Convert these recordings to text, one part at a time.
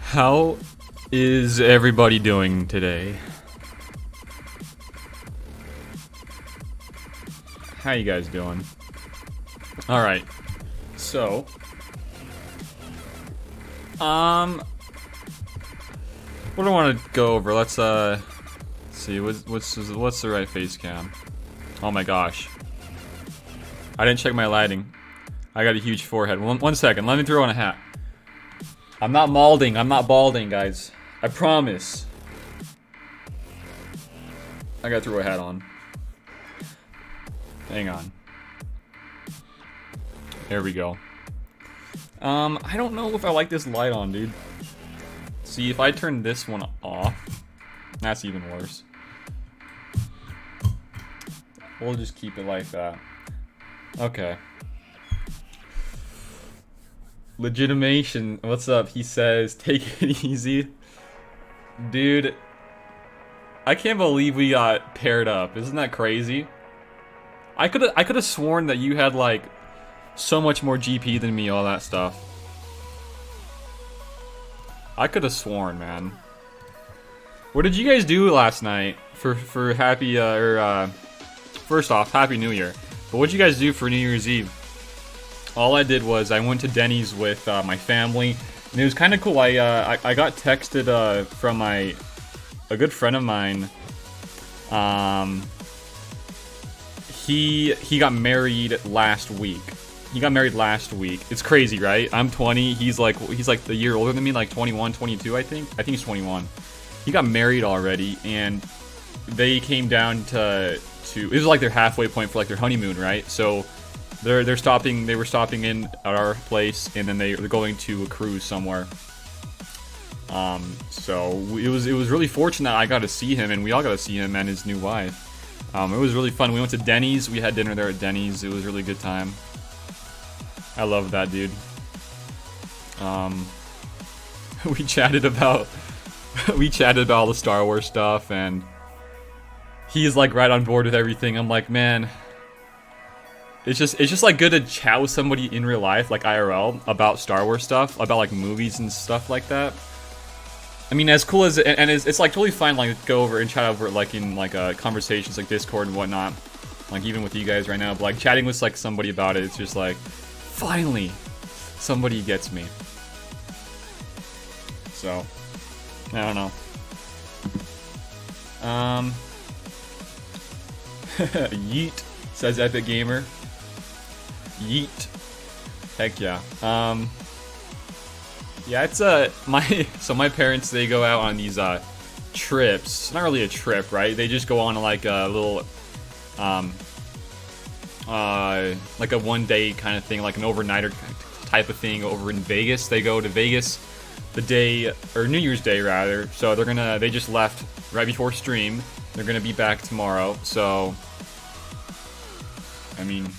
How is everybody doing today? How you guys doing? Alright. So what do I want to go over? Let's see what's the right face cam. Oh my gosh. I didn't check my lighting. I got a huge forehead. One second, let me throw on a hat. I'm not balding, guys. I promise. I gotta throw a hat on. Hang on. There we go. I don't know if I like this light on, dude. See, if I turn this one off, that's even worse. We'll just keep it like that. Okay. Legitimation, what's up? He says, take it easy. Dude, I can't believe we got paired up. Isn't that crazy? I could have sworn that you had like so much more GP than me, all that stuff. I could have sworn, man. What did you guys do last night for happy first off, Happy New Year. But what'd you guys do for New Year's Eve? All I did was I went to Denny's with my family, and it was kind of cool. I got texted from a good friend of mine. He got married last week. It's crazy, right? I'm 20. He's like a year older than me, like 21, 22, I think. I think he's 21. He got married already, and they came down to it was like their halfway point for like their honeymoon, right? So they were stopping in at our place, and then they're going to a cruise somewhere. So it was really fortunate I got to see him, and we all got to see him and his new wife. It was really fun. We went to Denny's. We had dinner there at Denny's. It was a really good time. I love that dude. We chatted about all the Star Wars stuff, and he's like right on board with everything. I'm like, man, it's just like good to chat with somebody in real life, like IRL, about Star Wars stuff, about like movies and stuff like that. I mean, as cool as and it's like totally fine, like go over and chat over like in like conversations like Discord and whatnot, like even with you guys right now. But like chatting with like somebody about it, it's just like finally somebody gets me. So I don't know. Yeet, says Epic Gamer. Yeet. Heck yeah. Yeah, it's my parents, they go out on these trips. Not really a trip, right? They just go on like a little like a one-day kind of thing, like an overnighter type of thing over in Vegas. They go to Vegas the day, or New Year's Day rather. So they just left right before stream. They're gonna be back tomorrow. So I mean,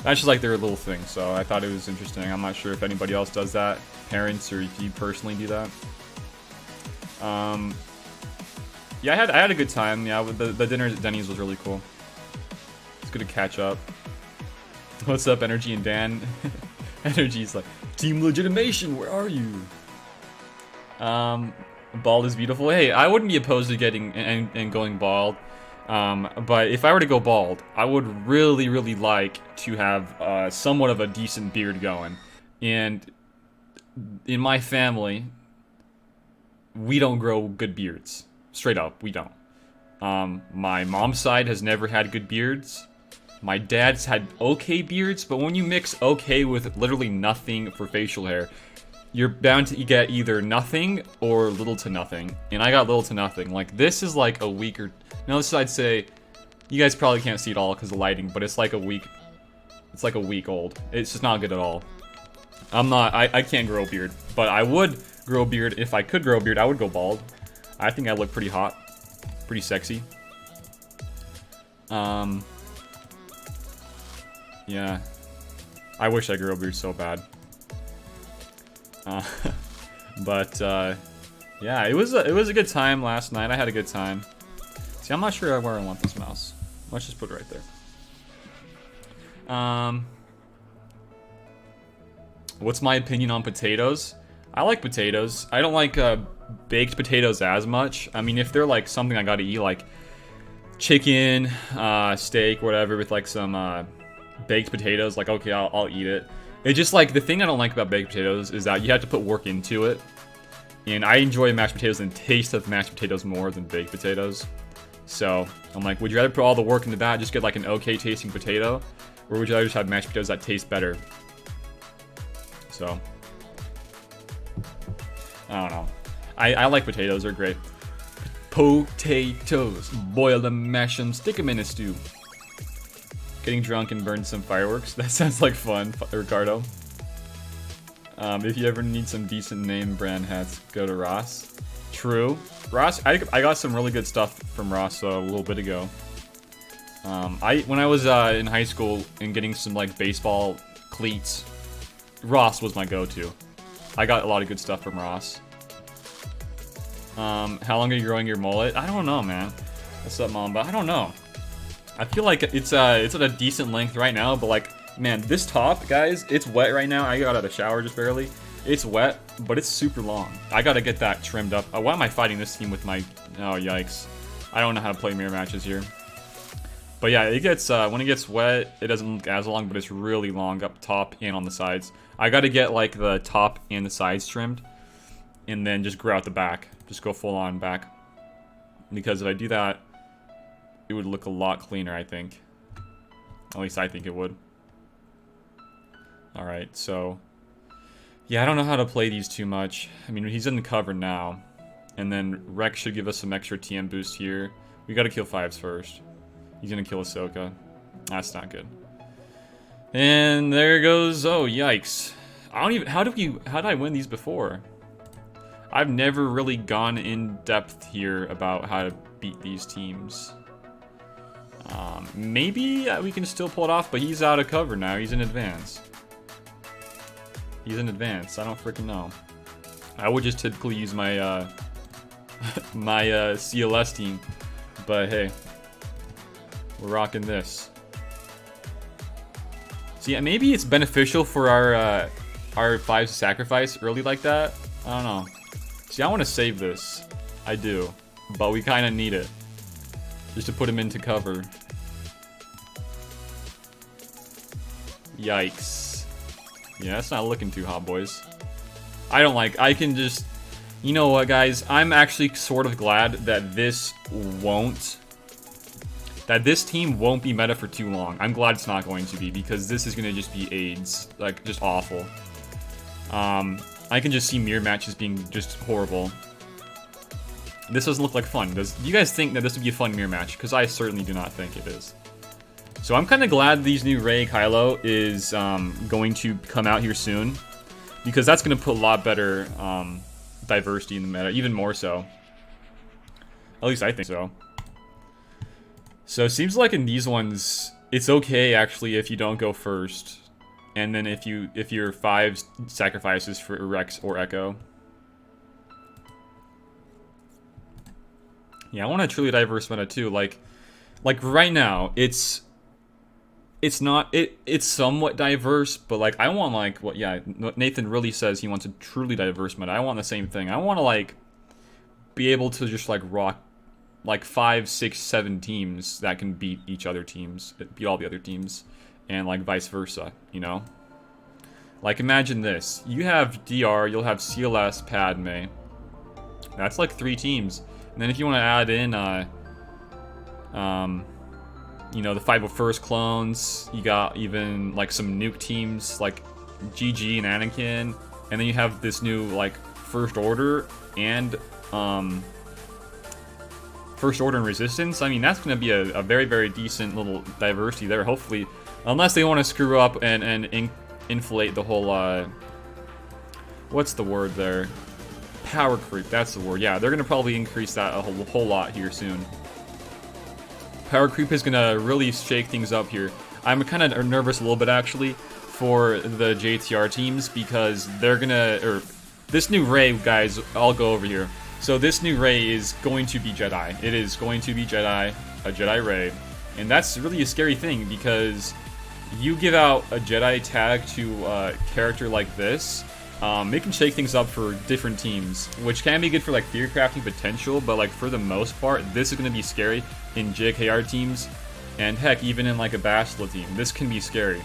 that's just like their little thing. So I thought it was interesting. I'm not sure if anybody else does that, parents, or if you personally do that. Yeah, I had a good time. Yeah, the dinner at Denny's was really cool. It's good to catch up. What's up, Energy and Dan? Energy's like, Team Legitimation, where are you? Bald is beautiful. Hey, I wouldn't be opposed to getting and going bald. But if I were to go bald, I would really, really like to have somewhat of a decent beard going. And in my family, we don't grow good beards. Straight up, we don't. My mom's side has never had good beards. My dad's had okay beards, but when you mix okay with literally nothing for facial hair, you're bound to get either nothing or little to nothing. And I got little to nothing. Like, this is like a week or... No, this is, I'd say... You guys probably can't see it all because of lighting, but it's like a week... It's like a week old. It's just not good at all. I can't grow a beard. But I would grow a beard. If I could grow a beard, I would go bald. I think I look pretty hot. Pretty sexy. Yeah. I wish I grew a beard so bad. Yeah, it was a good time last night. I had a good time. See, I'm not sure where I want this mouse. Let's just put it right there. What's my opinion on potatoes? I like potatoes. I don't like baked potatoes as much. I mean, if they're like something I gotta eat, like chicken, steak, whatever, with like some baked potatoes, like okay, I'll eat it. It's just like the thing I don't like about baked potatoes is that you have to put work into it. And I enjoy mashed potatoes and taste of mashed potatoes more than baked potatoes. So I'm like, would you rather put all the work into that, just get like an okay tasting potato? Or would you rather just have mashed potatoes that taste better? So, I don't know. I like potatoes, they're great. Potatoes. Boil them, mash them, stick them in a stew. Getting drunk and burn some fireworks. That sounds like fun, Ricardo. If you ever need some decent name brand hats, go to Ross. True. Ross, I got some really good stuff from Ross a little bit ago. When I was in high school and getting some like baseball cleats, Ross was my go-to. I got a lot of good stuff from Ross. How long are you growing your mullet? I don't know, man. What's up, Mamba? I don't know. I feel like it's at a decent length right now, but like, man, this top, guys, it's wet right now. I got out of the shower just barely. It's wet, but it's super long. I gotta get that trimmed up. Why am I fighting this team with my... Oh, yikes. I don't know how to play mirror matches here. But yeah, it gets when it gets wet, it doesn't look as long, but it's really long up top and on the sides. I gotta get like the top and the sides trimmed, and then just grow out the back. Just go full on back. Because if I do that, it would look a lot cleaner, I think. At least I think it would. Alright, so... Yeah, I don't know how to play these too much. I mean, he's in the cover now. And then Rex should give us some extra TM boost here. We gotta kill 5s first. He's gonna kill Ahsoka. That's not good. And there goes... Oh, yikes. I don't even... How did I win these before? I've never really gone in depth here about how to beat these teams. Maybe we can still pull it off, but he's out of cover now. He's in advance. He's in advance. I don't freaking know. I would just typically use my my CLS team, but hey, we're rocking this. See, maybe it's beneficial for our 5 sacrifice early like that. I don't know. See, I want to save this. I do, but we kind of need it just to put him into cover. Yikes. Yeah, that's not looking too hot, boys. I don't like... I can just... You know what, guys? I'm actually sort of glad that this won't... That this team won't be meta for too long. I'm glad it's not going to be, because this is going to just be AIDS. Like, just awful. I can just see mirror matches being just horrible. This doesn't look like fun. Do you guys think that this would be a fun mirror match? Because I certainly do not think it is. So I'm kind of glad these new Rey Kylo is going to come out here soon, because that's going to put a lot better diversity in the meta, even more so. At least I think so. So it seems like in these ones, it's okay actually if you don't go first, and then if your 5 sacrifices for Rex or Echo. Yeah, I want a truly diverse meta too. Like right now, it's somewhat diverse, but like I want like what Nathan really says he wants a truly diverse meta. I want the same thing. I want to like be able to just like rock like 5, 6, 7 teams that can beat each other teams, beat all the other teams, and like vice versa, you know? Like imagine this. You have DR, you'll have CLS, Padme. That's like 3 teams. And then if you want to add in you know, the 501st clones, you got even like some nuke teams like GG and Anakin, and then you have this new like First Order and First Order and Resistance. I mean, that's going to be a very, very decent little diversity there, hopefully. Unless they want to screw up and inflate the whole, what's the word there? Power creep, that's the word. Yeah, they're going to probably increase that a whole lot here soon. Power creep is going to really shake things up here. I'm kind of nervous a little bit, actually, for the JTR teams, because they're going to... This new Rey, guys, I'll go over here. So this new Rey is going to be Jedi. It is going to be Jedi, a Jedi Rey. And that's really a scary thing, because you give out a Jedi tag to a character like this, It can shake things up for different teams, which can be good for like theory crafting potential, but like for the most part, this is going to be scary in JKR teams, and heck, even in like a Bastila team, this can be scary.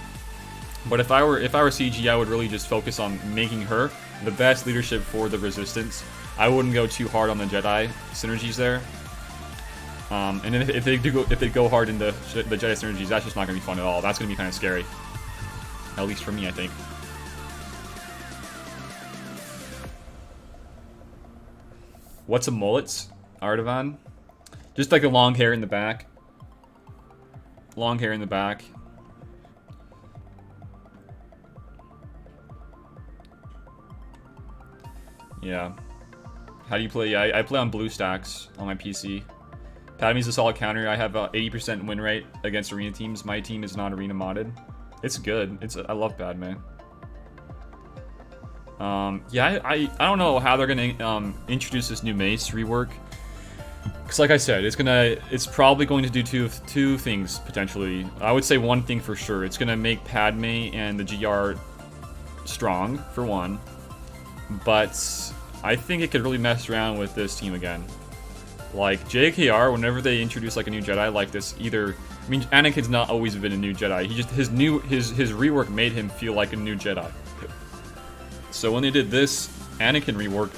But if I were CG, I would really just focus on making her the best leadership for the Resistance. I wouldn't go too hard on the Jedi synergies there. And then if they go hard in the Jedi synergies, that's just not going to be fun at all. That's going to be kind of scary, at least for me, I think. What's a mullet, Artavan? Just like a long hair in the back. Long hair in the back. Yeah. How do you play? Yeah, I play on BlueStacks on my PC. Padme's a solid counter. I have 80% win rate against arena teams. My team is not arena modded. It's good. I love Padme. Yeah, I don't know how they're gonna introduce this new mace rework. Cause like I said, it's probably going to do two things potentially. I would say one thing for sure. It's gonna make Padme and the GR strong for one, but I think it could really mess around with this team again. Like JKR, whenever they introduce like a new Jedi like this, I mean, Anakin's not always been a new Jedi. He just his rework made him feel like a new Jedi. So when they did this Anakin rework,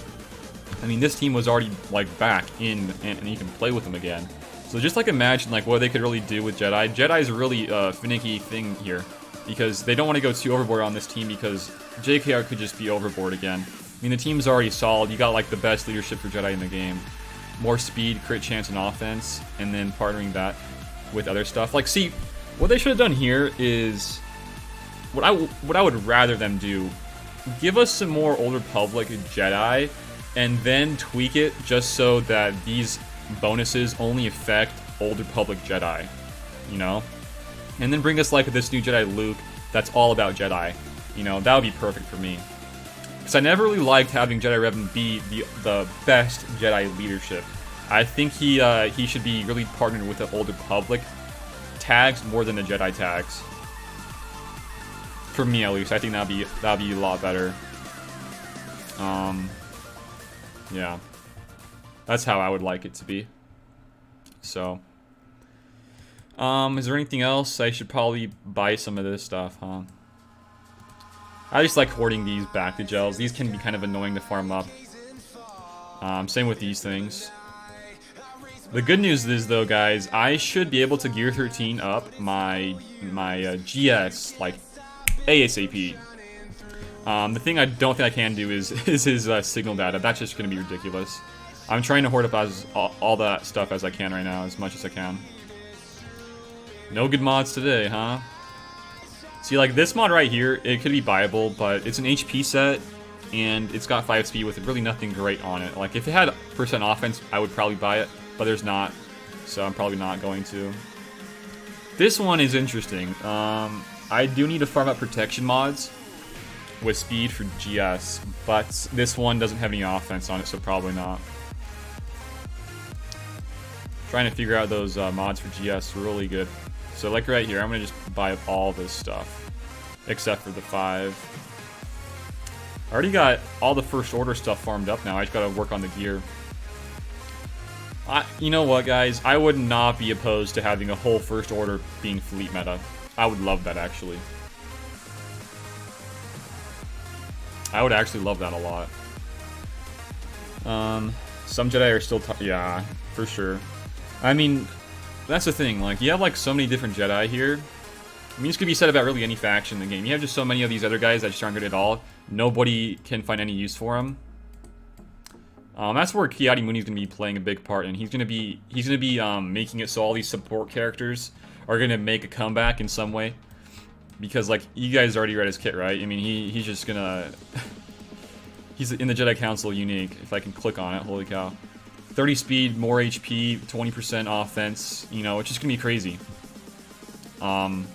I mean, this team was already like back in, and you can play with them again. So just like imagine like what they could really do with Jedi. Jedi's a really finicky thing here because they don't want to go too overboard on this team because JKR could just be overboard again. I mean, the team's already solid. You got like the best leadership for Jedi in the game. More speed, crit chance, and offense, and then partnering that with other stuff. Like, see, what they should have done here is what I would rather them do. Give us some more Old Republic Jedi, and then tweak it just so that these bonuses only affect Old Republic Jedi, you know? And then bring us like this new Jedi Luke that's all about Jedi. You know, that would be perfect for me. Because I never really liked having Jedi Revan be the best Jedi leadership. I think he should be really partnered with the Old Republic tags more than the Jedi tags. For me, at least, I think that'd be a lot better. Yeah, that's how I would like it to be. So, is there anything else? I should probably buy some of this stuff, huh? I just like hoarding these back to gels. These can be kind of annoying to farm up. Same with these things. The good news is, though, guys, I should be able to Gear 13 up my GS like ASAP. The thing I don't think I can do is his signal data. That's just going to be ridiculous. I'm trying to hoard up all that stuff as I can right now, as much as I can. No good mods today, huh? See, like, this mod right here, it could be viable, but it's an HP set, and it's got 5 speed with really nothing great on it. Like, if it had % offense, I would probably buy it, but there's not, so I'm probably not going to. This one is interesting. I do need to farm up protection mods with speed for GS, but this one doesn't have any offense on it, so probably not. Trying to figure out those mods for GS really good. So like right here, I'm going to just buy up all this stuff, except for the 5. I already got all the First Order stuff farmed up now. I just got to work on the gear. You know what, guys? I would not be opposed to having a whole First Order being fleet meta. I would love that, actually. I would actually love that a lot. Some Jedi are still yeah, for sure. I mean, that's the thing, like, you have like so many different Jedi here. I mean, this could be said about really any faction in the game. You have just so many of these other guys that just aren't good at all. Nobody can find any use for them. That's where Kiadi Muni's gonna be playing a big part, and he's gonna be making it so all these support characters are gonna make a comeback in some way. Because, like, you guys already read his kit, right? I mean, he's just gonna... he's in the Jedi Council unique, if I can click on it. Holy cow. 30 speed, more HP, 20% offense. You know, it's just gonna be crazy. And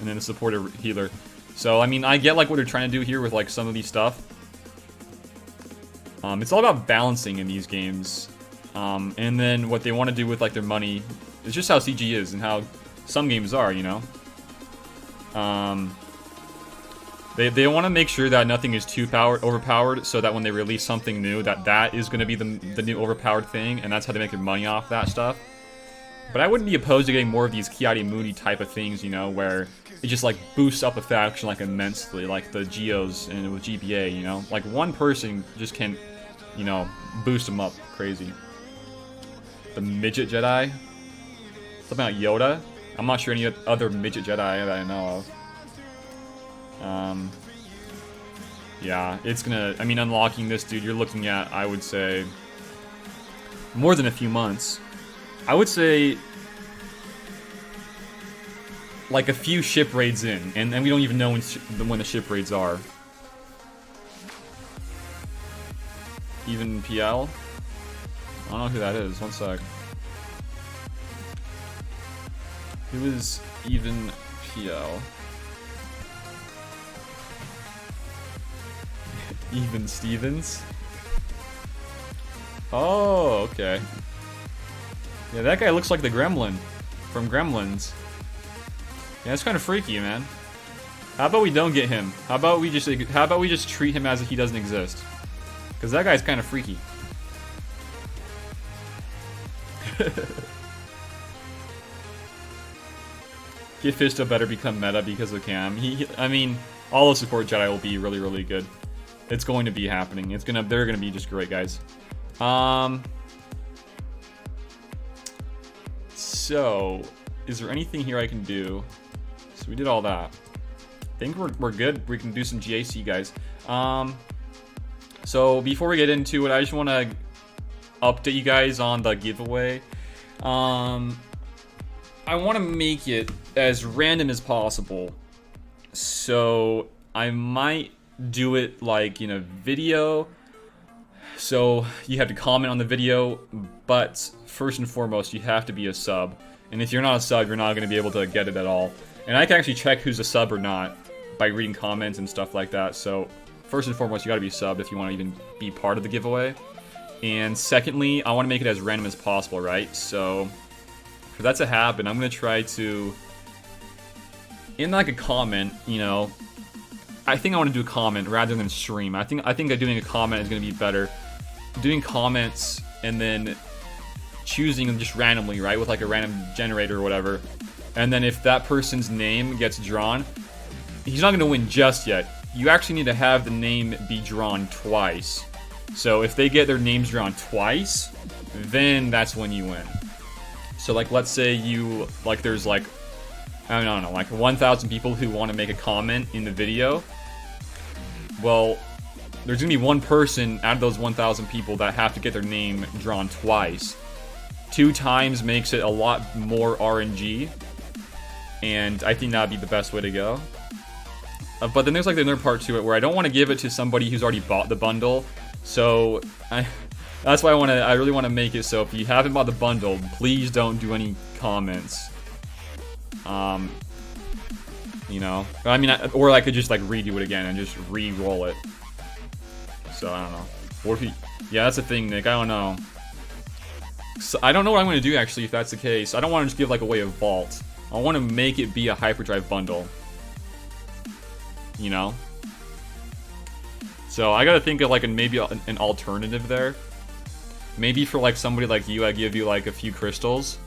then the supporter healer. So, I mean, I get, like, what they're trying to do here with, like, some of these stuff. It's all about balancing in these games. And then what they want to do with, like, their money... It's just how CG is and how some games are, you know? They want to make sure that nothing is too overpowered, so that when they release something new, that is going to be the new overpowered thing, and that's how they make their money off that stuff. But I wouldn't be opposed to getting more of these Ki-Adi-Mundi type of things, you know, where it just like boosts up a faction like immensely, like the Geos and with GBA, you know, like one person just can, you know, boost them up crazy. The midget Jedi, something like Yoda. I'm not sure any other midget Jedi that I know of. Yeah, it's gonna. I mean, unlocking this dude, you're looking at, I would say, more than a few months. I would say like a few ship raids in, and we don't even know when the ship raids are. Even PL? I don't know who that is. One sec. Who is Even PL? Even Stevens? Oh, okay. Yeah, that guy looks like the Gremlin from Gremlins. Yeah, it's kind of freaky, man. How about we don't get him? How about we just treat him as if he doesn't exist? Because that guy's kind of freaky. Get Fisto better become meta because of Cam. I mean, all the support Jedi will be really, really good. It's going to be happening. They're gonna be just great, guys. So, is there anything here I can do? So we did all that. I think we're good. We can do some GAC, guys. So before we get into it, I just want to update you guys on the giveaway. I want to make it as random as possible. So I might do it like in a video. So you have to comment on the video, but first and foremost, you have to be a sub. And if you're not a sub, you're not going to be able to get it at all. And I can actually check who's a sub or not by reading comments and stuff like that. So first and foremost, you got to be subbed if you want to even be part of the giveaway. And secondly, I want to make it as random as possible, right? So for that to happen, I'm going to try to, in like a comment, you know, I think I want to do a comment rather than stream. I think doing a comment is going to be better. Doing comments and then choosing them just randomly, right, with like a random generator or whatever. And then if that person's name gets drawn, he's not going to win just yet. You actually need to have the name be drawn twice. So if they get their names drawn twice, then that's when you win. So like, let's say you, like there's like, I don't know, like 1,000 people who want to make a comment in the video. Well, there's going to be one person out of those 1,000 people that have to get their name drawn twice. 2 times makes it a lot more RNG. And I think that would be the best way to go. But then there's like another part to it where I don't want to give it to somebody who's already bought the bundle. So that's why I really want to make it so if you haven't bought the bundle, please don't do any comments. You know, I mean, or I could just like redo it again and just re-roll it. So I don't know. Or if yeah, that's the thing, Nick. I don't know. So I don't know what I'm going to do actually if that's the case. I don't want to just give like away a vault. I want to make it be a Hyperdrive bundle. You know? So I gotta think of like maybe an alternative there. Maybe for like somebody like you, I give you like a few crystals.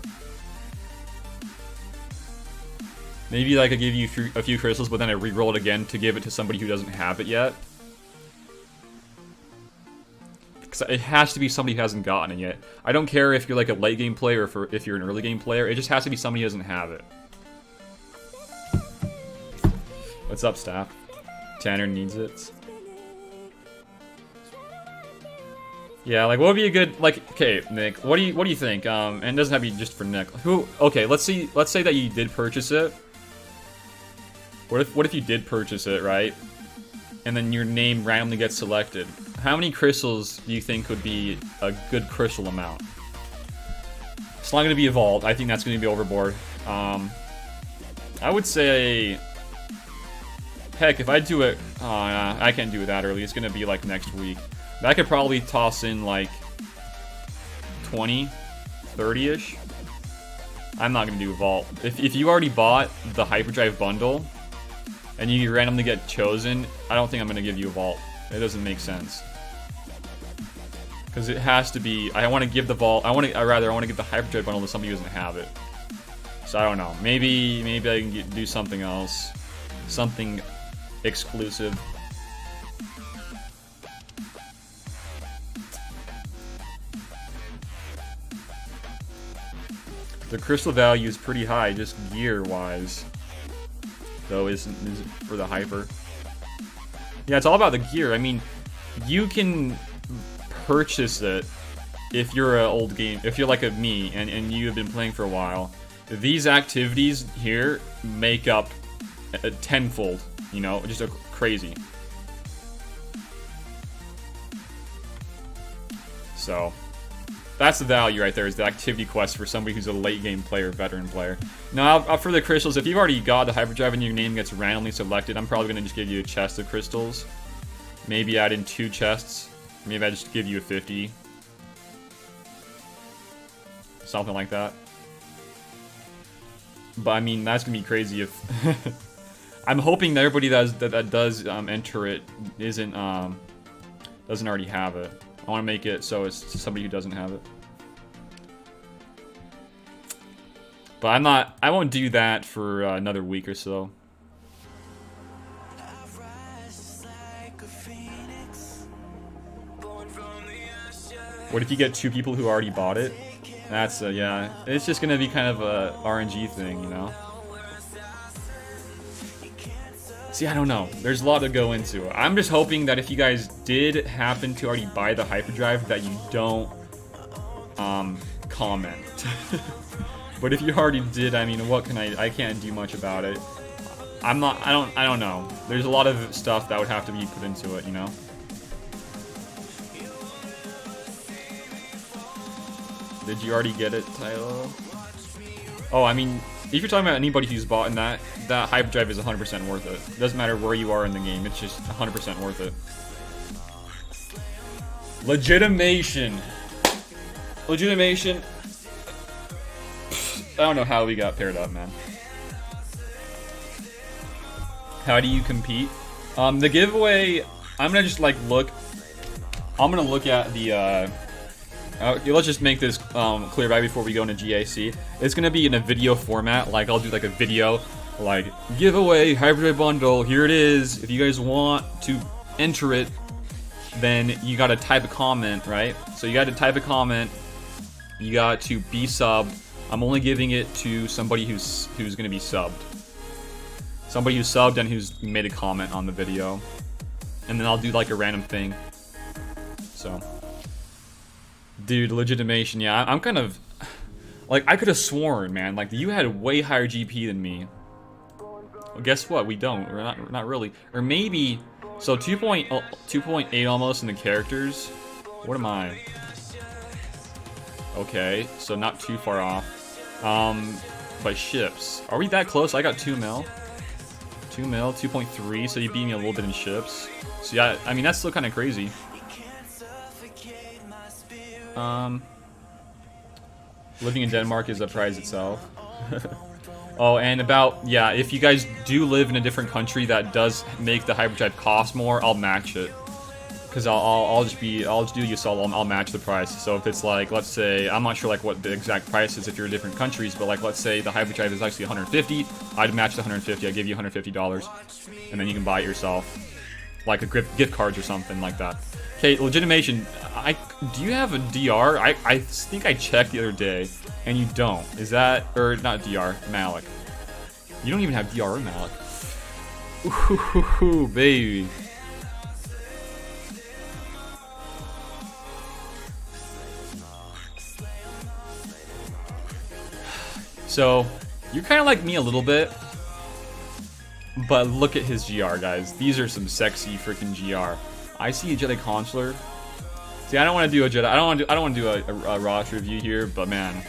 Maybe like I give you a few crystals, but then I re-roll it again to give it to somebody who doesn't have it yet. Because it has to be somebody who hasn't gotten it yet. I don't care if you're like a late game player or if you're an early game player. It just has to be somebody who doesn't have it. What's up, staff? Tanner needs it. Yeah, like what would be a good, like, okay, Nick, what do you think? And it doesn't have to be just for Nick. Okay, let's say that you did purchase it. What if you did purchase it, right? And then your name randomly gets selected. How many crystals do you think would be a good crystal amount? It's not gonna be a vault. I think that's gonna be overboard. I would say, heck, if I do it, I can't do it that early. It's gonna be like next week. I could probably toss in like 20, 30-ish. I'm not gonna do a vault. If you already bought the Hyperdrive bundle, and you randomly get chosen, I don't think I'm gonna give you a vault. It doesn't make sense. Because it has to be, I want to give the vault, I want to give the Hyperdrive bundle to somebody who doesn't have it. So I don't know, maybe I can do something else. Something exclusive. The crystal value is pretty high, just gear-wise. Though, isn't for the Hyper. Yeah, it's all about the gear. I mean, you can purchase it if you're an old game, if you're like me and you have been playing for a while. These activities here make up a tenfold, you know, just a crazy. So that's the value right there, is the activity quest for somebody who's a late game player, veteran player. Now, for the crystals, if you've already got the Hyperdrive and your name gets randomly selected, I'm probably going to just give you a chest of crystals. Maybe add in 2 chests. Maybe I just give you a 50. Something like that. But I mean, that's going to be crazy if... I'm hoping that everybody that does enter it doesn't already have it. I want to make it so it's somebody who doesn't have it. But I won't do that for another week or so. What if you get 2 people who already bought it? That's yeah, it's just gonna be kind of a RNG thing, you know? See, I don't know. There's a lot to go into. I'm just hoping that if you guys did happen to already buy the Hyperdrive, that you don't comment. But if you already did, I mean, what can I can't do much about it. I don't know. There's a lot of stuff that would have to be put into it, you know? Did you already get it, Tylo? Oh, I mean, if you're talking about anybody who's bought in that Hyperdrive is 100% worth it. It doesn't matter where you are in the game, it's just 100% worth it. Legitimation. Legitimation. I don't know how we got paired up, man. How do you compete? The giveaway, I'm gonna just like look. I'm gonna look at the. Let's just make this clear right before we go into GAC. It's gonna be in a video format. Like I'll do like a video, like giveaway Hyperdrive bundle. Here it is. If you guys want to enter it, then you gotta type a comment, right? So you gotta type a comment. You got to be subbed. I'm only giving it to somebody who's gonna be subbed. Somebody who's subbed and who's made a comment on the video. And then I'll do like a random thing. So. Dude, legitimation, yeah, I'm kind of... Like, I could have sworn, man, like, you had a way higher GP than me. Well, guess what? We don't. We're not really. Or maybe... So, 2.8 almost in the characters. What am I? Okay, so not too far off. But ships. Are we that close? I got 2 mil. 2 mil, 2.3, so you beat me a little bit in ships. So yeah, I mean, that's still kind of crazy. Living in Denmark is a prize itself. Oh, and yeah, if you guys do live in a different country that does make the Hyperdrive cost more, I'll match it. Because I'll just do you so I'll match the price. So if it's like, let's say, I'm not sure like what the exact price is if you're in different countries, but like let's say the Hyperdrive is actually 150, I'd match the 150. I'd give you $150, and then you can buy it yourself, like a gift cards or something like that. Okay, legitimation. Do you have a DR? I think I checked the other day, and you don't. Is that, or not DR, Malik? You don't even have DR, Malik. Ooh, baby. So, you're kind of like me a little bit, but look at his GR, guys. These are some sexy freaking GR. I see a Jedi Consular. See, I don't want to do a Jedi. I don't want to do a Rosh review here, but man,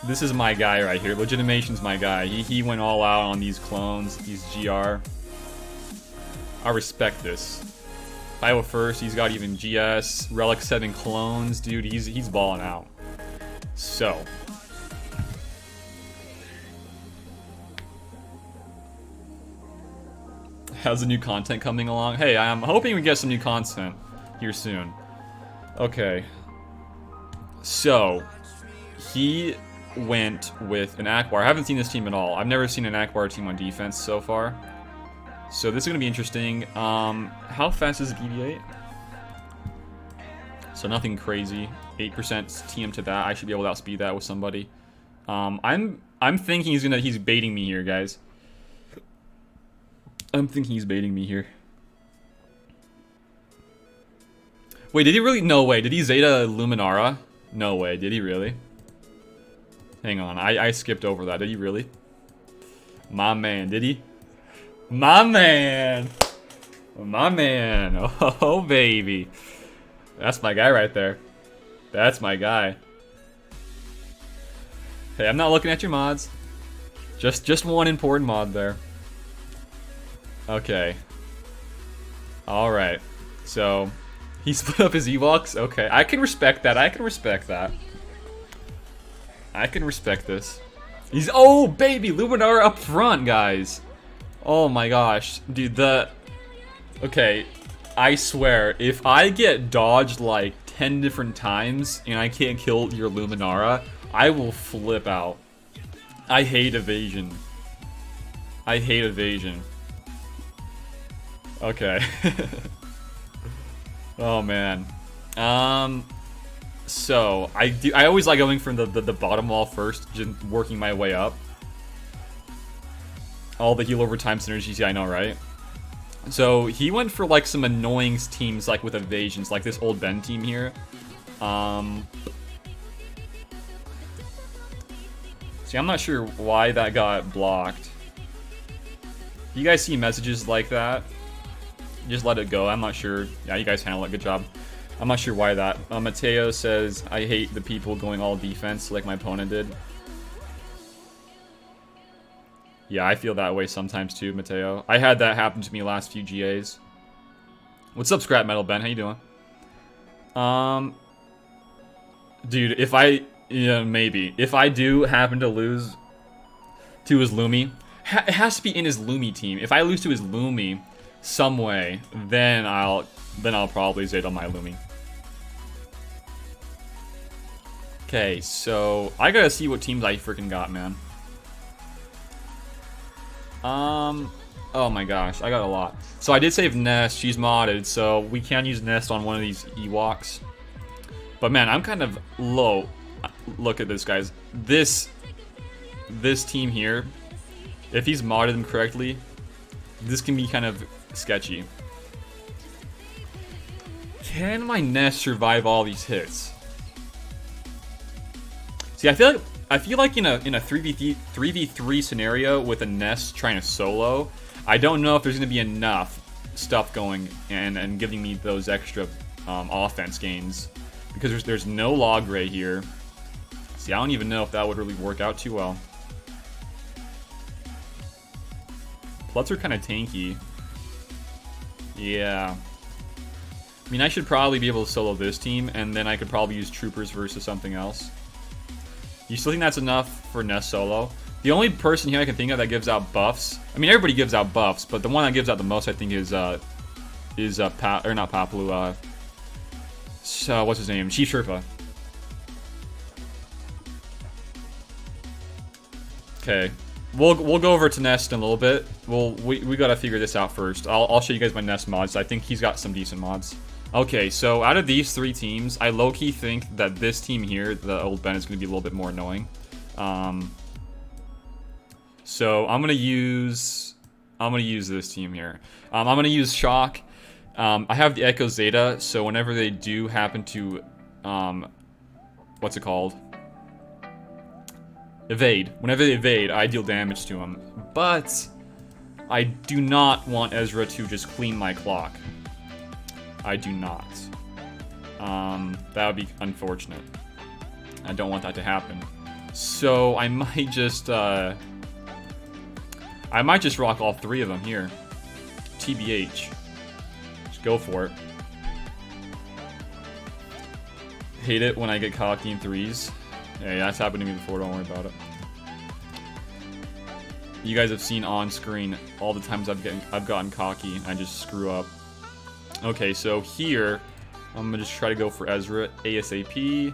this is my guy right here. Legitimation's my guy. He went all out on these clones, these GR. I respect this. Iowa first. He's got even GS, Relic 7 clones, dude. He's balling out. So. How's the new content coming along? Hey, I'm hoping we get some new content here soon. Okay. So, he went with an Akbar. I haven't seen this team at all. I've never seen an Akbar team on defense so far. So this is going to be interesting. How fast is BB-8? So nothing crazy. 8% TM to that. I should be able to outspeed that with somebody. I'm thinking he's baiting me here, guys. I'm thinking he's baiting me here. Wait, did he really? No way. Did he Zeta Luminara? No way. Did he really? Hang on. I skipped over that. Did he really? My man. Did he? My man. My man. Oh, baby. That's my guy right there. That's my guy. Hey, I'm not looking at your mods. Just one important mod there. Okay. Alright. So, he split up his Ewoks? Okay. I can respect that. I can respect that. I can respect this. He's... Oh, baby! Luminara up front, guys! Oh my gosh. Dude, okay. I swear, if I get dodged like 10 different times and I can't kill your Luminara, I will flip out. I hate evasion. I hate evasion. Okay. Oh man. So I always like going from the bottom wall first, just working my way up. All the heal over time synergies, yeah, I know, right? So he went for like some annoying teams like with evasions, like this old Ben team here. See, I'm not sure why that got blocked. You guys see messages like that? Just let it go. I'm not sure. Yeah, you guys handle it. Good job. I'm not sure why that. Mateo says, I hate the people going all defense like my opponent did. Yeah, I feel that way sometimes too, Mateo. I had that happen to me last few GAs. What's up, Scrap Metal Ben? How you doing? Dude, if I... Yeah, maybe. If I do happen to lose to his Lumi, it has to be in his Lumi team. If I lose to his Lumi some way, then I'll probably Zeta my Lumi. Okay, so I gotta see what teams I freaking got, man. Oh my gosh, I got a lot. So I did save Nest, she's modded, so we can use Nest on one of these Ewoks. But man, I'm kind of low. Look at this, guys. This team here, if he's modded them correctly, this can be kind of sketchy. Can my Nest survive all these hits? See, I feel like in a 3v3 scenario with a Nest trying to solo, I don't know if there's going to be enough stuff going and giving me those extra offense gains, because there's no log ray here. See, I don't even know if that would really work out too well. Pluts are kind of tanky. Yeah. I mean, I should probably be able to solo this team, and then I could probably use Troopers versus something else. You still think that's enough for Nest solo? The only person here I can think of that gives out buffs... I mean, everybody gives out buffs, but the one that gives out the most, I think, is not Papalu, what's his name? Chief Sherpa. Okay. We'll go over to Nest in a little bit. We gotta figure this out first. I'll show you guys my Nest mods. I think he's got some decent mods. Okay, so out of these three teams, I low-key think that this team here, the old Ben, is gonna be a little bit more annoying. So I'm gonna use this team here. I'm gonna use Shock. I have the Echo Zeta, so whenever they do happen to, what's it called? Evade. Whenever they evade, I deal damage to them. But I do not want Ezra to just clean my clock. I do not. That would be unfortunate. I don't want that to happen. So I might just rock all three of them here. TBH. Just go for it. Hate it when I get cocky in threes. Hey, that's happened to me before, don't worry about it. you guys have seen on screen all the times I've gotten cocky and I just screw up. Okay, so here I'm gonna just try to go for Ezra ASAP.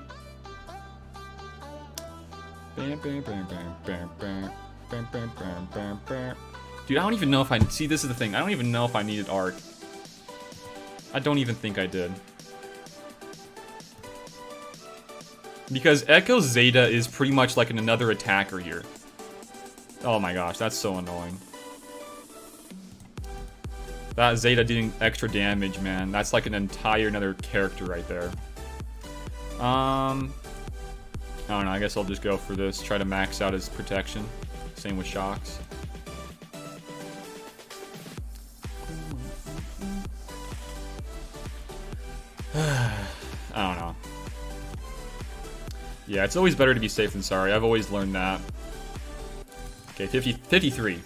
Dude, I don't even know if I see. This is the thing. I don't even know if I needed arc. I don't even think I did. Because Echo Zeta is pretty much like another attacker here. Oh my gosh, that's so annoying. That Zeta doing extra damage, man. That's like an entire another character right there. I don't know, I guess I'll just go for this. Try to max out his protection. Same with shocks. I don't know. Yeah, it's always better to be safe than sorry. I've always learned that. Okay, 53.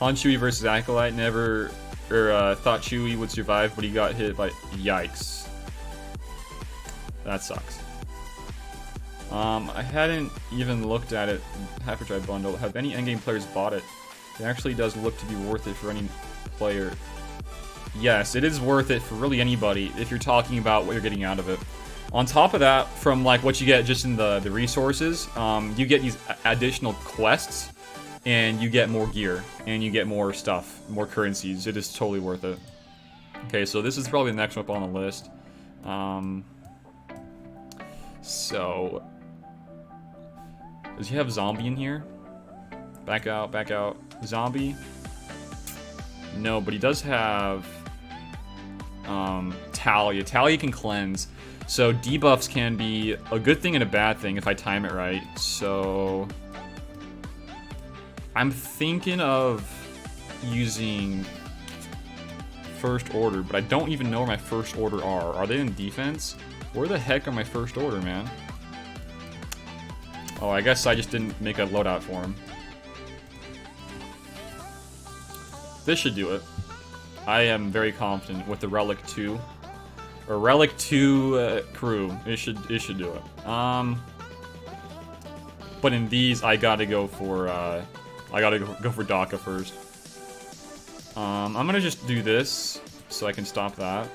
On Chewie versus Acolyte, never thought Chewie would survive, but he got hit by... Yikes. That sucks. I hadn't even looked at it. Hyperdrive bundle. Have any endgame players bought it? It actually does look to be worth it for any player. Yes, it is worth it for really anybody if you're talking about what you're getting out of it. On top of that, from like what you get just in the resources, you get these additional quests, and you get more gear, and you get more stuff, more currencies. It is totally worth it. Okay, so this is probably the next one up on the list. So, does he have zombie in here? Back out, back out. Zombie? No, but he does have Talia. Talia can cleanse. So debuffs can be a good thing and a bad thing if I time it right. So I'm thinking of using first order, but I don't even know where my first order are. Are they in defense? Where the heck are my first order, man? Oh, I guess I just didn't make a loadout for him. This should do it. I am very confident with the Relic 2. Or Relic 2 crew. It should do it. But in these, I gotta go for Daka first. I'm gonna just do this so I can stop that.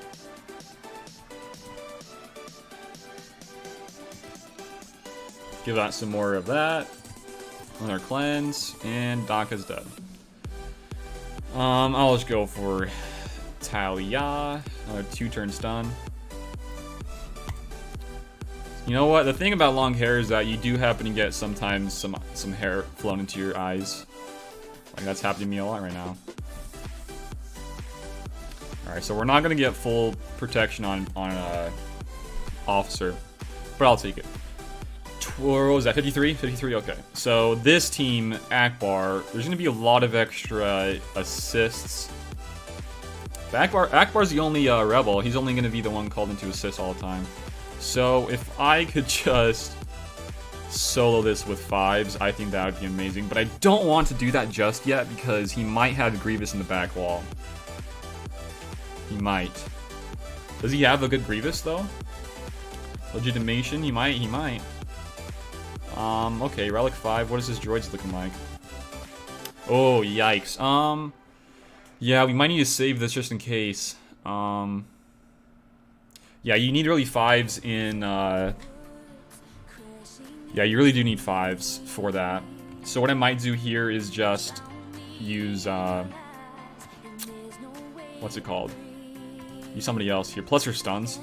Give that some more of that. Another cleanse, and Daka's dead. I'll just go for Talia. Another 2-turn stun. You know what? The thing about long hair is that you do happen to get sometimes some hair flown into your eyes. Like that's happening to me a lot right now. Alright, so we're not gonna get full protection on officer, but I'll take it. What was that? 53? 53? Okay. So this team, Akbar, there's gonna be a lot of extra assists. Akbar's the only rebel. He's only gonna be the one called into assists all the time. So if I could just solo this with 5s, I think that would be amazing. But I don't want to do that just yet because he might have Grievous in the back wall. He might. Does he have a good Grievous though? Legitimation? He might. Okay, Relic 5. What is his droids looking like? Oh, yikes. Yeah, we might need to save this just in case. Yeah, you need really 5s in, yeah, you really do need 5s for that. So what I might do here is just use, what's it called? Use somebody else here. Plus her stuns.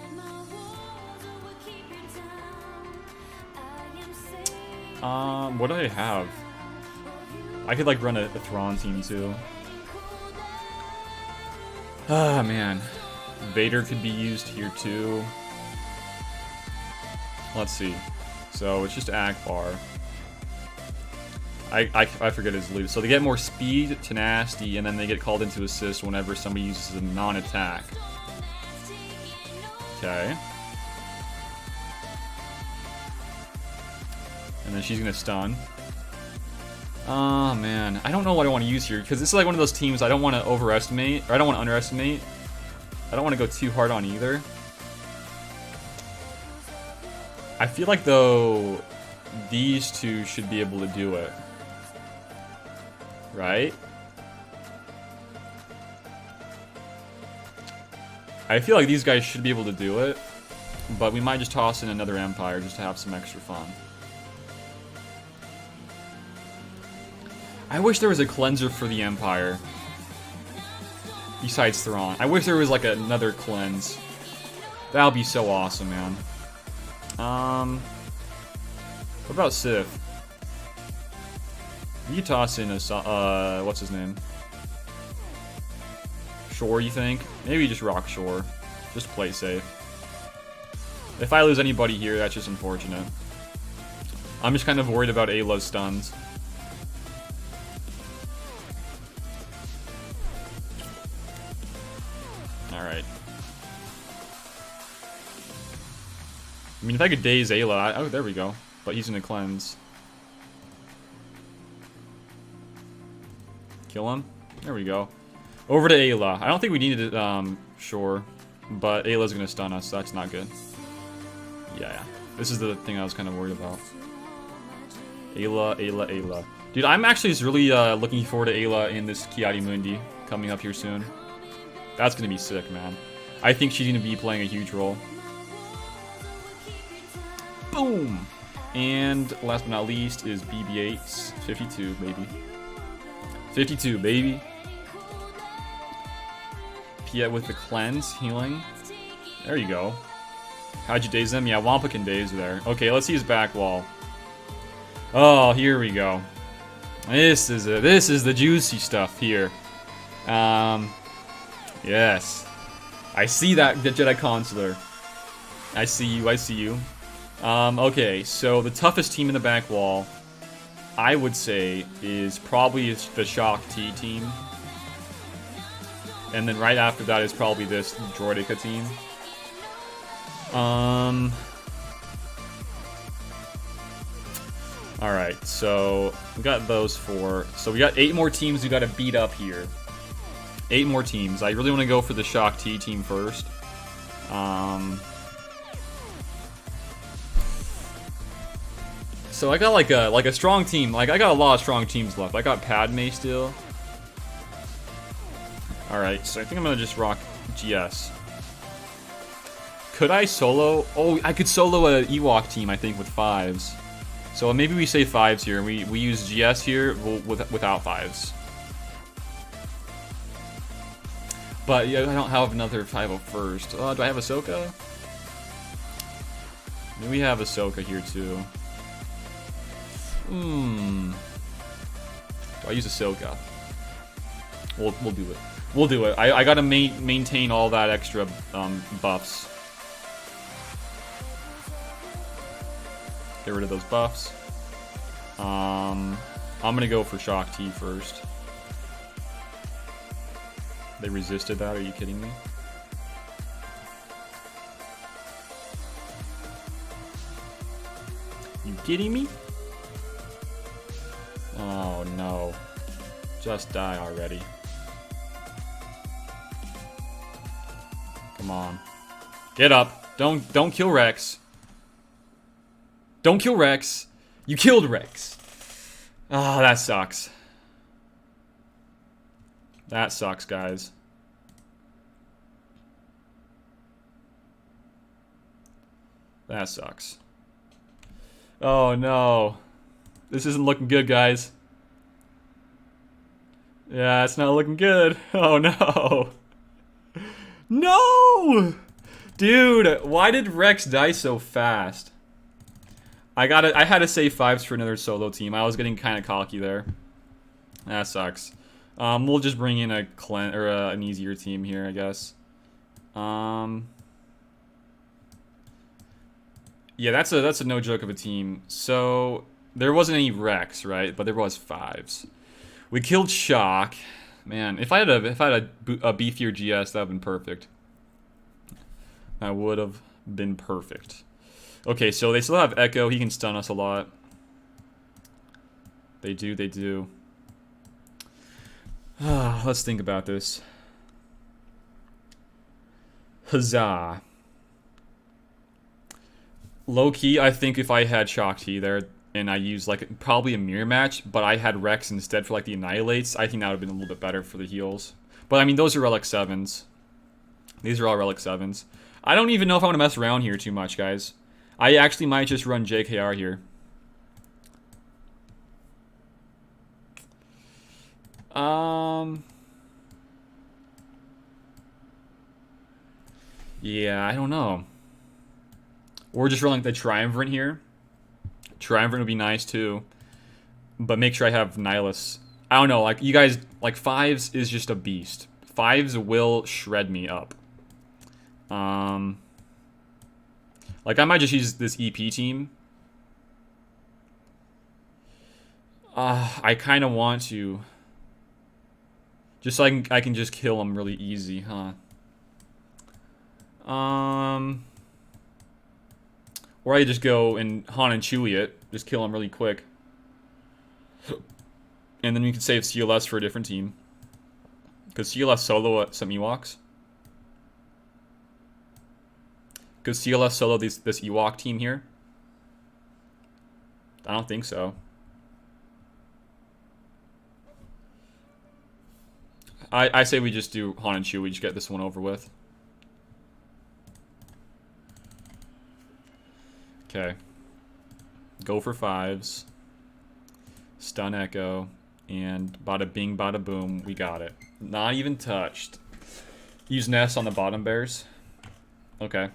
What do I have? I could, like, run a Thrawn team, too. Ah, man. Vader could be used here too. Let's see. So it's just Akbar. I forget his loot. So they get more speed, tenacity, and then they get called into assist whenever somebody uses a non-attack. Okay. And then she's gonna stun. Oh man, I don't know what I want to use here because this is like one of those teams I don't want to overestimate, or I don't want to underestimate. I don't want to go too hard on either. I feel like, though, these two should be able to do it. right? I feel like these guys should be able to do it, but we might just toss in another Empire just to have some extra fun. I wish there was a cleanser for the Empire. Besides Thrawn. I wish there was like another cleanse. That would be so awesome, man. What about Sith? You could toss in a, what's his name? Shore, you think? Maybe just rock Shore. Just play safe. If I lose anybody here, that's just unfortunate. I'm just kind of worried about Ayla's stuns. Alright. I mean, if I could daze Ayla, oh, there we go. But he's gonna cleanse. Kill him. There we go. Over to Ayla. I don't think we needed it, sure. But Ayla's gonna stun us, so that's not good. Yeah. This is the thing I was kind of worried about. Ayla. Dude, I'm actually just really looking forward to Ayla in this Kiadi Mundi coming up here soon. That's gonna be sick, man. I think she's gonna be playing a huge role. Boom! And last but not least is BB-8's 52, baby. 52, baby. Pia with the cleanse, healing. There you go. How'd you daze them? Yeah, Wampa can daze there. Okay, let's see his back wall. Oh, here we go. This is the juicy stuff here. Yes. I see that, the Jedi Consular. I see you. Okay, so the toughest team in the back wall, I would say, is probably the Shakti team. And then right after that is probably this Droideka team. Alright, so we got those 4. So we got 8 more teams we gotta beat up here. 8 more teams. I really want to go for the Shakti team first. So I got like a strong team. Like I got a lot of strong teams left. I got Padme still. Alright, so I think I'm gonna just rock GS. Could I solo? Oh, I could solo a Ewok team, I think, with 5s. So maybe we say 5s here, and we use GS here without 5s. But yeah, I don't have another 501st. Do I have Ahsoka? Maybe we have Ahsoka here too. Do I use Ahsoka? We'll do it. We'll do it. I gotta maintain all that extra buffs. Get rid of those buffs. I'm gonna go for Shakti first. They resisted that, are you kidding me? You kidding me? Oh no. Just die already. Come on. Get up. Don't kill Rex. Don't kill Rex. You killed Rex. Ah, that sucks. That sucks, guys. That sucks. Oh no. This isn't looking good, guys. Yeah, it's not looking good. Oh no. No! Dude, why did Rex die so fast? I had to save 5s for another solo team. I was getting kind of cocky there. That sucks. We'll just bring in an easier team here, I guess. Yeah, that's a no joke of a team. So there wasn't any Rex, right? But there was 5s. We killed Shock. Man, if I had a beefier GS, that would have been perfect. That would have been perfect. Okay, so they still have Echo. He can stun us a lot. They do. Let's think about this. Huzzah. Low-key, I think if I had Shakti there, and I used like probably a mirror match, but I had Rex instead for like the Annihilates, I think that would have been a little bit better for the heals. But I mean, those are Relic 7s. These are all Relic 7s. I don't even know if I want to mess around here too much, guys. I actually might just run JKR here. Yeah, I don't know. Or just run like the Triumvirate here. Triumvirate would be nice too. But make sure I have Nihilus. I don't know, like you guys, like 5s is just a beast. 5s will shred me up. Like I might just use this EP team. I kind of want to. Just so I can just kill them really easy, huh? Or I just go and Han and Chewie it. Just kill them really quick. And then we can save CLS for a different team. Because CLS solo some Ewoks. Could CLS solo this Ewok team here? I don't think so. I say we just do Han and Chewie, just get this one over with. Okay. Go for 5s. Stun Echo. And bada bing, bada boom, we got it. Not even touched. Use Nest on the bottom bears. Okay.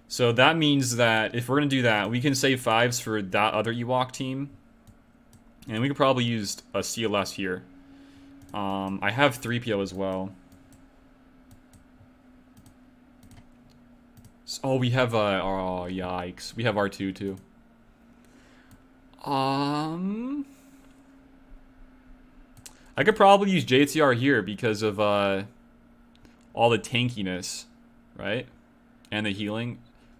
So that means that if we're going to do that, we can save 5s for that other Ewok team. And we could probably use a CLS here. I have 3PO as well. Oh, we have, oh, yikes. We have R2 too. I could probably use JTR here because of, all the tankiness, right? And the healing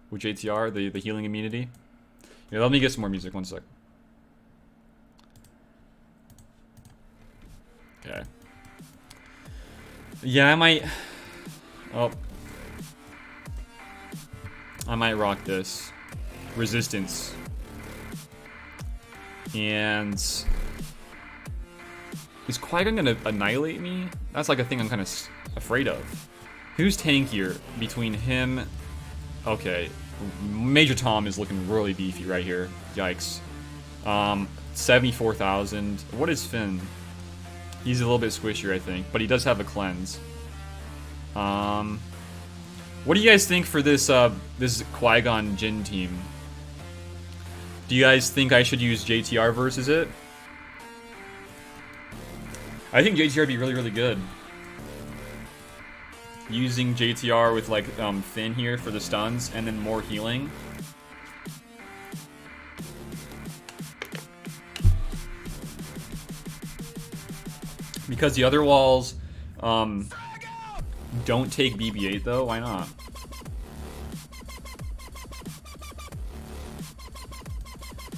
with JTR, the healing immunity. Yeah, let me get some more music, one sec. Okay. Yeah, I might... Oh. I might rock this. Resistance. And... Is Qui-Gon gonna annihilate me? That's like a thing I'm kind of afraid of. Who's tankier between him... Okay. Major Tom is looking really beefy right here. Yikes. 74,000. What is Finn? He's a little bit squishier, I think, but he does have a cleanse. What do you guys think for this this Qui-Gon Jinn team? Do you guys think I should use JTR versus it? I think JTR would be really, really good. Using JTR with like Finn here for the stuns and then more healing. Because the other walls don't take BB-8 though, why not?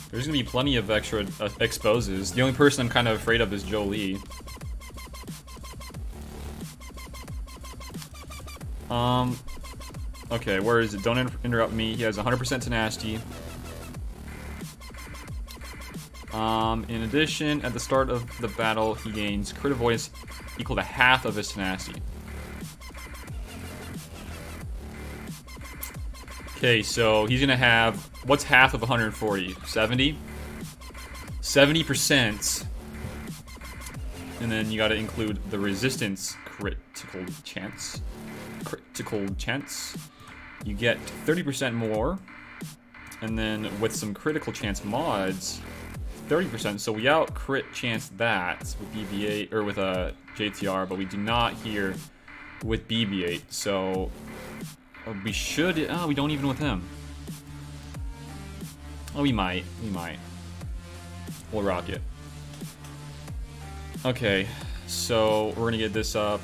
There's gonna be plenty of extra exposes. The only person I'm kind of afraid of is Jolie. Okay, where is it? Don't interrupt me. He has 100% tenacity. In addition, at the start of the battle, he gains crit avoidance equal to half of his tenacity. Okay, so he's gonna have, what's half of 140? 70? 70%. And then you gotta include the resistance critical chance. Critical chance. You get 30% more. And then with some critical chance mods, 30%. So we out crit chance that with BB-8 or with a JTR, but we do not here with BB-8. So we should. Oh, we don't even with him. Oh, we might. We might. We'll rock it. Okay, so we're gonna get this up.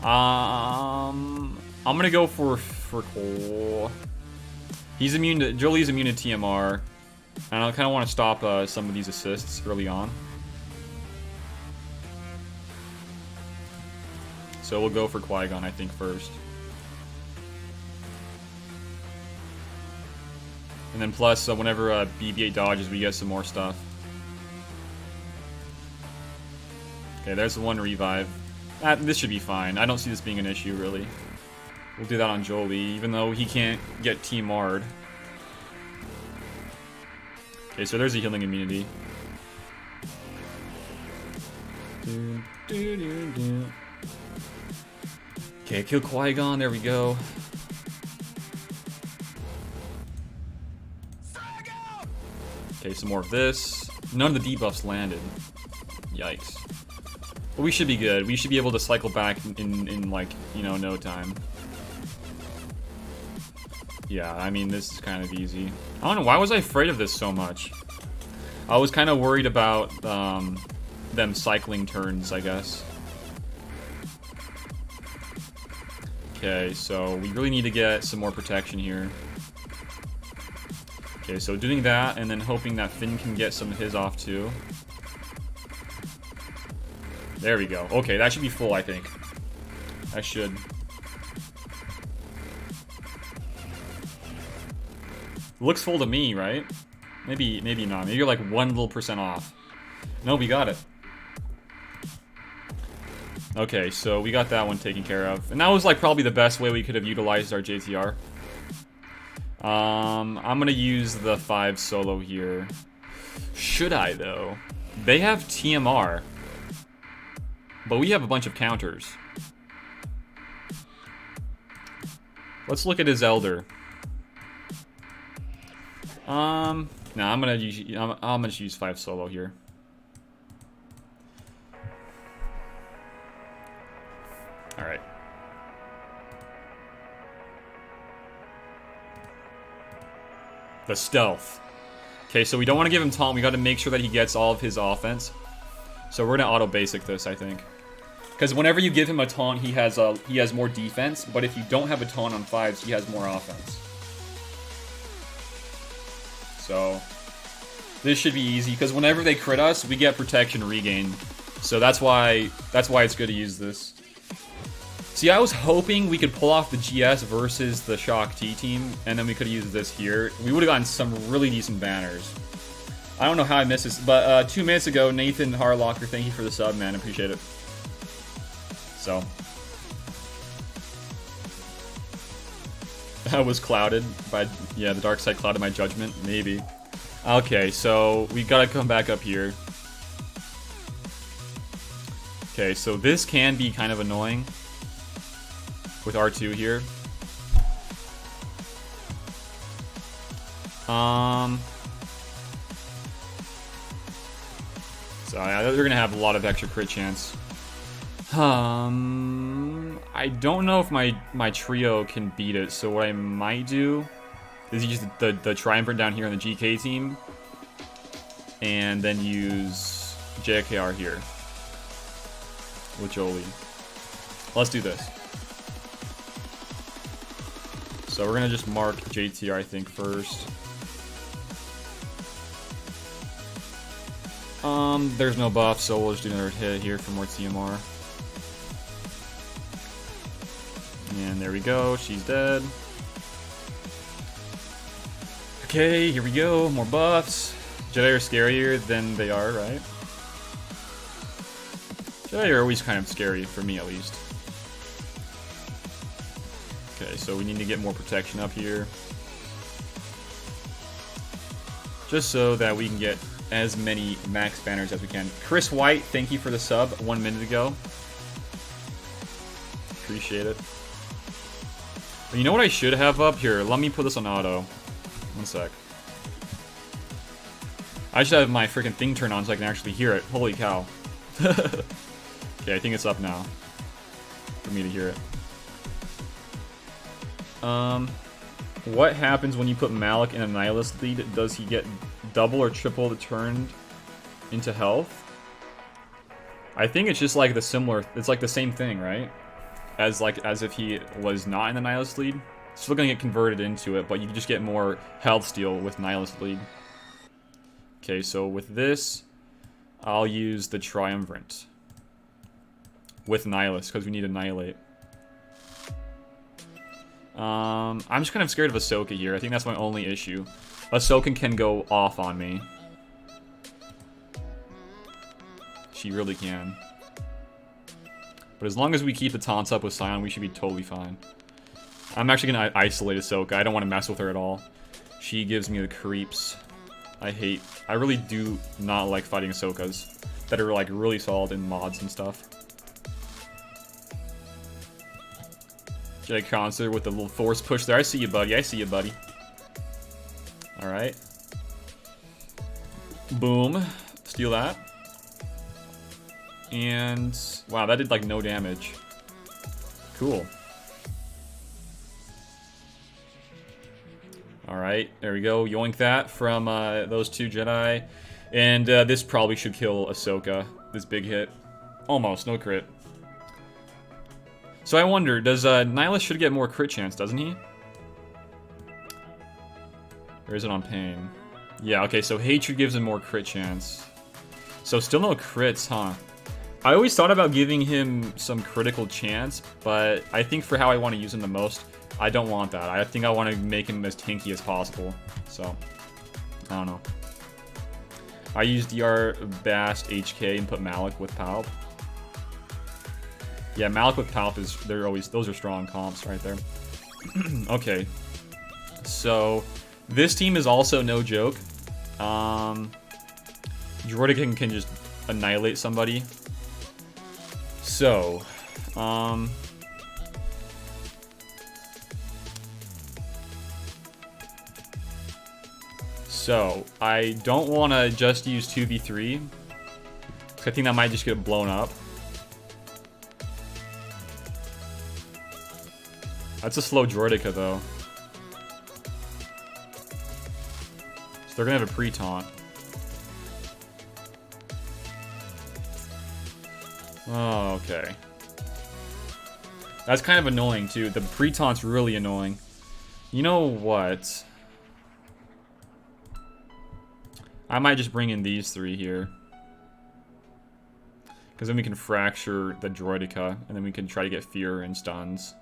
I'm gonna go for Cole. He's immune to Jolie's immune to TMR, and I kind of want to stop some of these assists early on. So we'll go for Qui-Gon, I think, first. And then plus, whenever BB-8 dodges, we get some more stuff. Okay, there's one revive. This should be fine. I don't see this being an issue, really. We'll do that on Jolie, even though he can't get T-Marred. Okay, so there's a healing immunity. Okay, kill Qui-Gon, there we go. Okay, some more of this. None of the debuffs landed. Yikes. But we should be good. We should be able to cycle back in like, you know, no time. Yeah, I mean, this is kind of easy. I don't know, why was I afraid of this so much? I was kind of worried about them cycling turns, I guess. Okay, so we really need to get some more protection here. Okay, so doing that, and then hoping that Finn can get some of his off too. There we go. Okay, that should be full, I think. That should. Looks full to me, right? Maybe not. Maybe you're like 1% off. No, we got it. Okay, so we got that one taken care of. And that was like probably the best way we could have utilized our JTR. I'm gonna use the 5 solo here. Should I, though? They have TMR. But we have a bunch of counters. Let's look at his Elder. No, I'm gonna just use 5 solo here. Alright. The stealth. Okay, so we don't want to give him taunt. We got to make sure that he gets all of his offense. So we're gonna auto basic this, I think. Because whenever you give him a taunt, he has more defense. But if you don't have a taunt on 5s, he has more offense. So this should be easy, because whenever they crit us, we get protection regain. So that's why it's good to use this. See, I was hoping we could pull off the GS versus the Shakti team, and then we could use this here. We would have gotten some really decent banners. I don't know how I missed this, but 2 minutes ago, Nathan Harlocker, thank you for the sub, man. Appreciate it. So. I was clouded by, yeah, the dark side clouded my judgment, maybe. Okay, so we gotta come back up here. Okay, so this can be kind of annoying with R2 here. So yeah, they're gonna have a lot of extra crit chance. I don't know if my trio can beat it, so what I might do is use the Triumvirate down here on the GK team, and then use JKR here with Jolie. Let's do this. So we're gonna just mark JTR, I think, first. There's no buff, so we'll just do another hit here for more TMR. And there we go, she's dead. Okay, here we go, more buffs. Jedi are scarier than they are, right? Jedi are always kind of scary, for me at least. Okay, so we need to get more protection up here. Just so that we can get as many max banners as we can. Chris White, thank you for the sub 1 minute ago. Appreciate it. But you know what I should have up here? Let me put this on auto. 1 sec. I should have my freaking thing turned on so I can actually hear it. Holy cow. Okay, I think it's up now. For me to hear it. What happens when you put Malik in a Nihilist lead? Does he get double or triple the turned into health? I think it's just like the similar, it's like the same thing, right? As if he was not in the Nihilist lead. Still gonna get converted into it, but you just get more health steal with Nihilist lead. Okay, so with this, I'll use the Triumvirate with Nihilist, because we need Annihilate. I'm just kind of scared of Ahsoka here. I think that's my only issue. Ahsoka can go off on me. She really can. But as long as we keep the taunts up with Sion, we should be totally fine. I'm actually going to isolate Ahsoka. I don't want to mess with her at all. She gives me the creeps. I really do not like fighting Ahsokas that are like really solid in mods and stuff. Jedi Concert with the little force push there. I see you, buddy. I see you, buddy. Alright. Boom. Steal that. And wow, that did like no damage. Cool. Alright, there we go. Yoink that from those two Jedi. And this probably should kill Ahsoka. This big hit. Almost, no crit. So I wonder, does Nihilus should get more crit chance, doesn't he? Or is it on pain? Yeah, okay, so Hatred gives him more crit chance. So still no crits, huh? I always thought about giving him some critical chance, but I think for how I want to use him the most, I don't want that. I think I want to make him as tanky as possible. So, I don't know. I use DR Bast HK and put Malik with Palp. Yeah, Malik with Palp is, those are strong comps right there. Okay. So, this team is also no joke. Droideka can just annihilate somebody. So, I don't want to just use 2v3, because I think that might just get blown up. That's a slow Droideka, though. So they're going to have a pre-taunt. Oh, okay. That's kind of annoying, too. The pre-taunt's really annoying. You know what? I might just bring in these three here. Because then we can fracture the Droideka, and then we can try to get fear and stuns.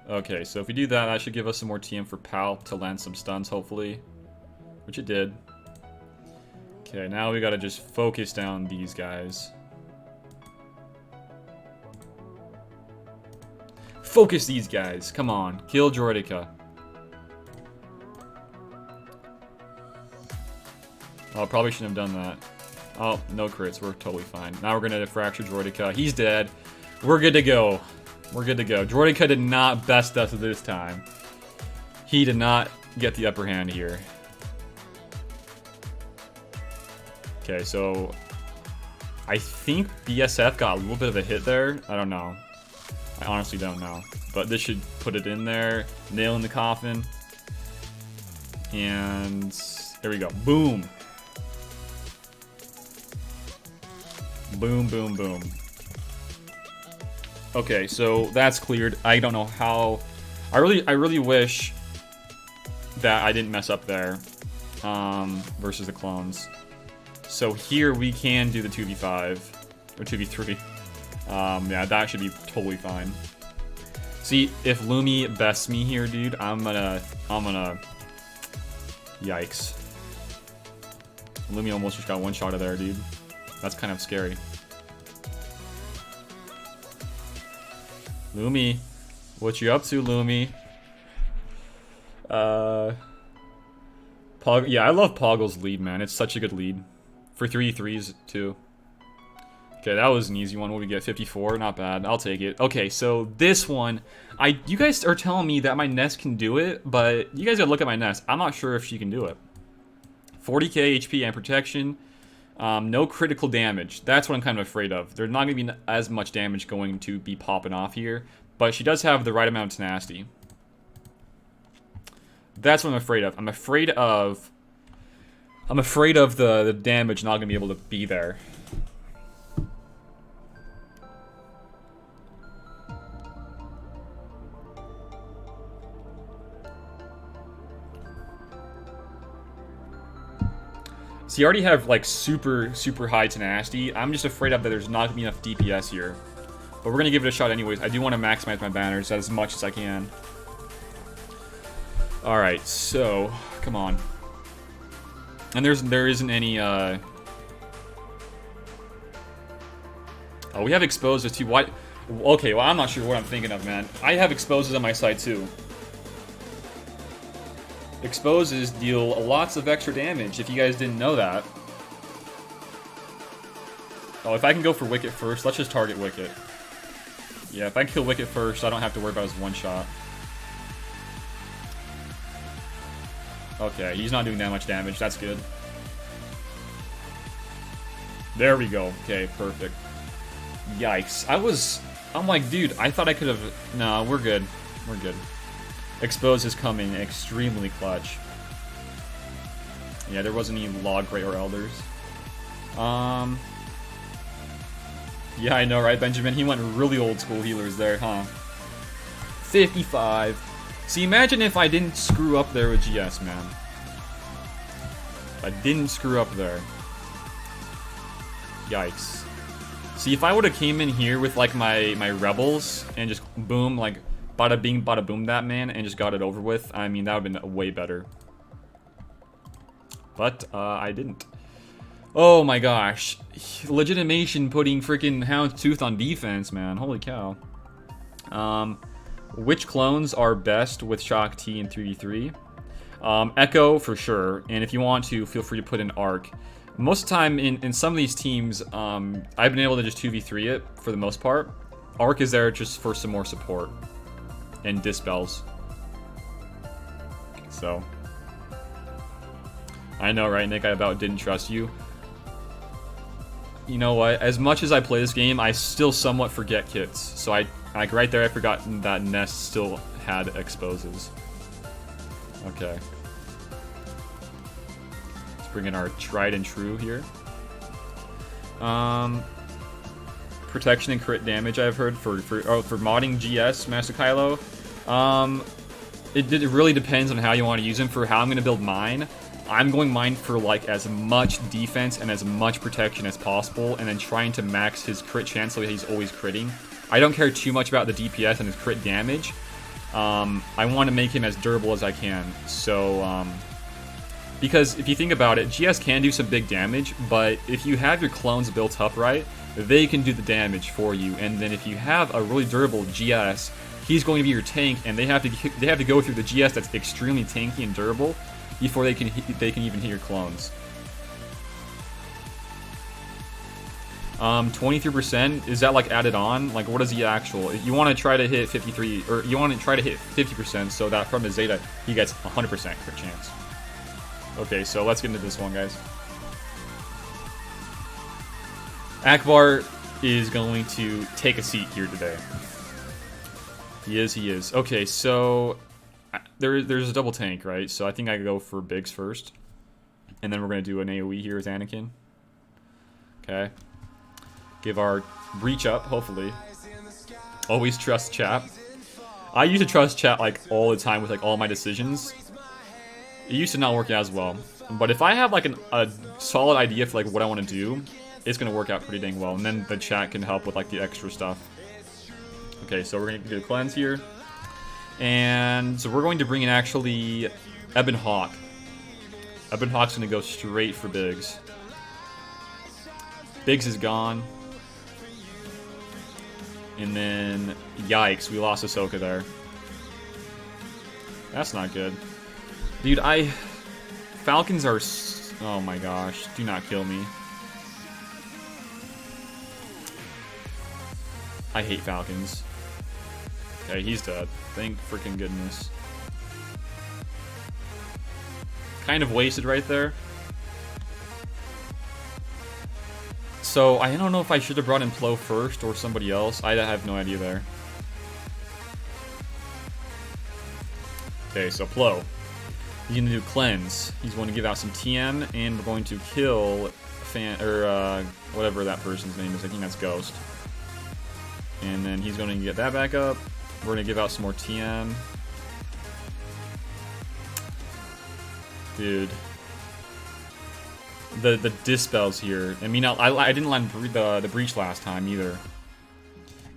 Okay, so if we do that, that should give us some more TM for Palp to land some stuns, hopefully. Which it did. Okay, now we gotta just focus down these guys. Focus these guys, come on. Kill Droideka. Oh, probably shouldn't have done that. Oh, no crits, we're totally fine. Now we're gonna fracture Droideka. He's dead. We're good to go. We're good to go. Droideka did not best us this time. He did not get the upper hand here. Okay, so I think BSF got a little bit of a hit there. I don't know. I honestly don't know. But this should put it in there. Nail in the coffin. And there we go. Boom. Boom, boom, boom. Okay, so that's cleared. I don't know how. I really wish that I didn't mess up there versus the clones. So here we can do the 2v5 or 2v3. Yeah, that should be totally fine. See, if Lumi bests me here, dude, I'm gonna yikes. Lumi almost just got one shot of there, dude. That's kind of scary. Lumi, what you up to, Lumi? Yeah, I love Poggle's lead, man. It's such a good lead. For 3-3s, too. Okay, that was an easy one. What did we get? 54? Not bad. I'll take it. Okay, so this one, you guys are telling me that my Nest can do it, but you guys gotta look at my Nest. I'm not sure if she can do it. 40k HP and protection. No critical damage. That's what I'm kind of afraid of. There's not going to be as much damage going to be popping off here, but she does have the right amount of tenacity. That's what I'm afraid of. I'm afraid of the damage not going to be able to be there. So you already have like super high tenacity. I'm just afraid of that there's not gonna be enough DPS here. But we're gonna give it a shot anyways. I do want to maximize my banners as much as I can. Alright, so come on. And there isn't any oh, we have exposed too. Why? Okay, well I'm not sure what I'm thinking of, man. I have exposes on my side too. Exposes deal lots of extra damage, if you guys didn't know that. Oh, if I can go for Wicket first, let's just target Wicket. Yeah, if I kill Wicket first, I don't have to worry about his one shot. Okay, he's not doing that much damage, that's good. There we go, okay, perfect. Yikes, I'm like, dude, I thought I could have... No, we're good, we're good. Expose is coming extremely clutch. Yeah, there wasn't any Log Ray or Elders. Yeah, I know, right, Benjamin? He went really old school healers there, huh? 55. See, imagine if I didn't screw up there with GS, man. I didn't screw up there. Yikes. See, if I would have came in here with, like, my rebels and just boom, like, bada bing, bada boom that man and just got it over with, I mean, that would have been way better. But, I didn't. Oh my gosh. Legitimation putting freaking Houndstooth on defense, man. Holy cow. Which clones are best with Shakti in 3v3? Echo, for sure. And if you want to, feel free to put in Arc. Most of the time, in some of these teams, I've been able to just 2v3 it, for the most part. Arc is there just for some more support. And dispels. So. I know, right, Nick? I about didn't trust you. You know what? As much as I play this game, I still somewhat forget kits. So like right there, I forgot that Nest still had exposes. Okay. Let's bring in our tried and true here. Protection and crit damage, I've heard for modding GS Master Kylo. It really depends on how you want to use him. For how I'm going to build mine, I'm going mine for like as much defense and as much protection as possible, and then trying to max his crit chance so he's always critting. I don't care too much about the DPS and his crit damage. I want to make him as durable as I can. So, because if you think about it, GS can do some big damage, but if you have your clones built up right, they can do the damage for you. And then if you have a really durable GS, he's going to be your tank, and they have to go through the GS that's extremely tanky and durable before they can even hit your clones. 23%, is that like added on? Like, what is the actual? You want to try to hit 53, or you want to try to hit 50%, so that from his Zeta he gets 100% crit chance. Okay, so let's get into this one, guys. Akbar is going to take a seat here today. He is. Okay, so there's a double tank, right? So I think I go for Biggs first. And then we're going to do an AoE here with Anakin. Okay. Give our reach up, hopefully. Always trust chat. I used to trust chat like all the time with like all my decisions. It used to not work as well. But if I have like a solid idea for like what I want to do, it's going to work out pretty dang well. And then the chat can help with like the extra stuff. Okay, so we're going to do a cleanse here. And so we're going to bring in actually Ebon Hawk. Ebon Hawk's going to go straight for Biggs. Biggs is gone. And then, yikes, we lost Ahsoka there. That's not good. Dude, Falcons are... Oh my gosh, do not kill me. I hate Falcons. Okay, he's dead. Thank freaking goodness. Kind of wasted right there. So, I don't know if I should have brought in Plo first or somebody else. I have no idea there. Okay, so Plo. He's going to do Cleanse. He's going to give out some TM, and we're going to kill whatever that person's name is. I think that's Ghost. And then he's going to get that back up. We're going to give out some more TM. Dude. the dispels here. I mean, I didn't land the breach last time either.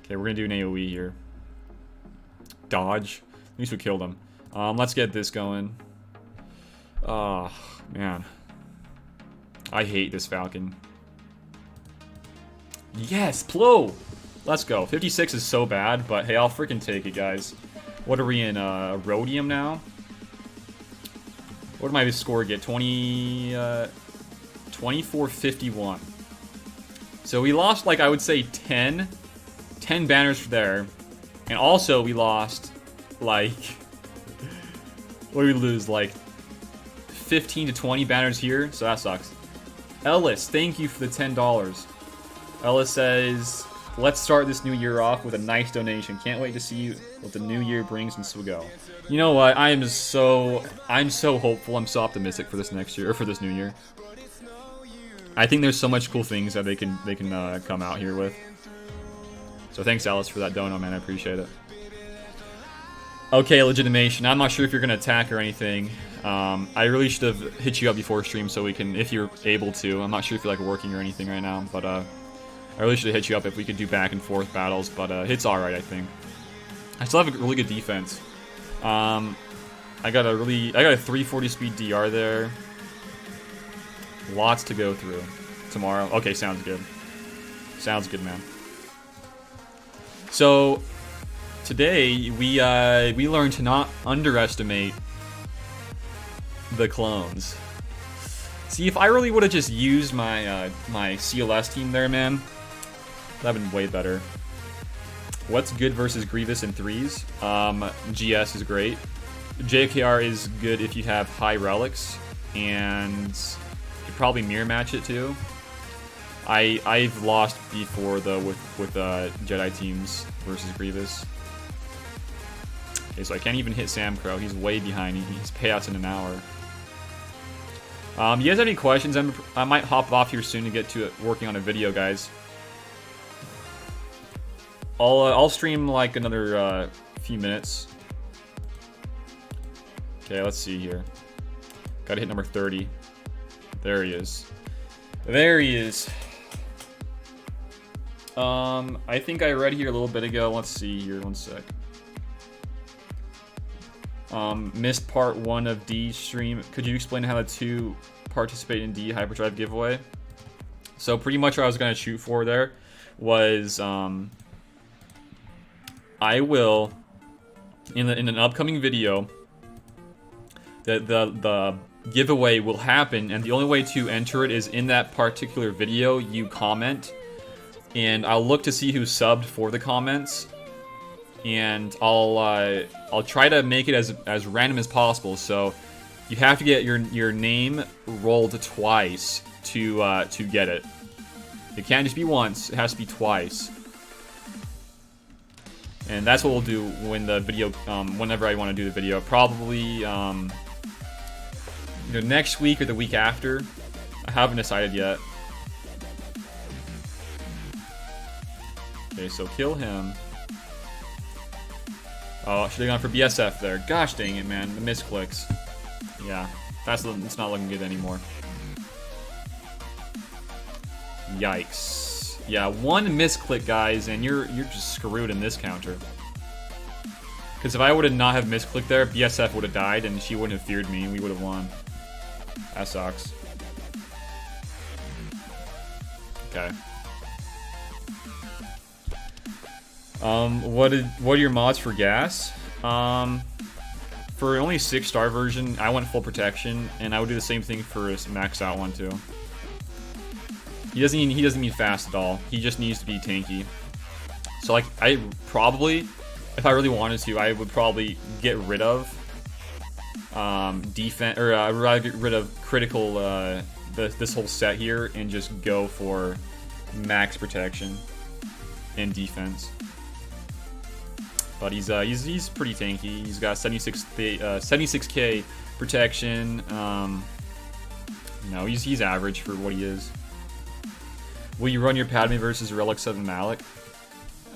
Okay, we're gonna do an AoE here. Dodge. At least we killed him. Let's get this going. Oh, man. I hate this Falcon. Yes, Plo! Let's go. 56 is so bad, but hey, I'll freaking take it, guys. What are we in, Rhodium now? What did my score get? 2451. So we lost, like, I would say 10 banners there. And also, we lost, like... what did we lose? Like, 15 to 20 banners here, so that sucks. Ellis, thank you for the $10. Ellis says, let's start this new year off with a nice donation. Can't wait to see what the new year brings in SWGoH. You know what? I'm so hopeful. I'm so optimistic for this next year, or for this new year. I think there's so much cool things that they can come out here with. So thanks, Alice, for that dono, man. I appreciate it. Okay, legitimation. I'm not sure if you're gonna attack or anything. I really should have hit you up before stream so we can, if you're able to. I'm not sure if you're like working or anything right now, but I really should have hit you up if we could do back and forth battles. But it's all right, I think. I still have a really good defense. I got a 340 speed DR there. Lots to go through tomorrow. Okay, sounds good. Sounds good, man. So today we learned to not underestimate the clones. See, if I really would have just used my my CLS team there, man, that'd been way better. What's good versus Grievous in 3s? GS is great. JKR is good if you have high relics, and you could probably mirror match it too. I've lost before though with Jedi teams versus Grievous. Okay, so I can't even hit Sam Crow. He's way behind. He's payouts in an hour. You guys have any questions? I might hop off here soon to get to it, working on a video, guys. I'll stream like another few minutes. Okay, let's see here. Gotta hit number 30. There he is. There he is. I think I read here a little bit ago. Let's see here, one sec. Missed part 1 of D stream. Could you explain how to participate in D Hyperdrive giveaway? So pretty much what I was gonna shoot for there was I will in an upcoming video the giveaway will happen, and the only way to enter it is in that particular video you comment, and I'll look to see who subbed for the comments, and I'll try to make it as random as possible. So you have to get your name rolled twice to get it. It can't just be once; it has to be twice. And that's what we'll do when the video, whenever I want to do the video. Probably either next week or the week after. I haven't decided yet. Okay, so kill him. Oh, should have gone for BSF there. Gosh dang it, man. The misclicks. Yeah, it's not looking good anymore. Yikes. Yeah, one misclick, guys, and you're just screwed in this counter. Because if I would have not have misclicked there, BSF would have died, and she wouldn't have feared me, and we would have won. That sucks. Okay. What are your mods for gas? For only 6-star version, I went full protection, and I would do the same thing for a max out one too. He doesn't need fast at all. He just needs to be tanky. So like, I probably, if I really wanted to, I would probably get rid of defense, or rather get rid of critical this whole set here and just go for max protection and defense. But he's pretty tanky. He's got 76k protection. No, he's average for what he is. Will you run your Padme versus Relics of Malak?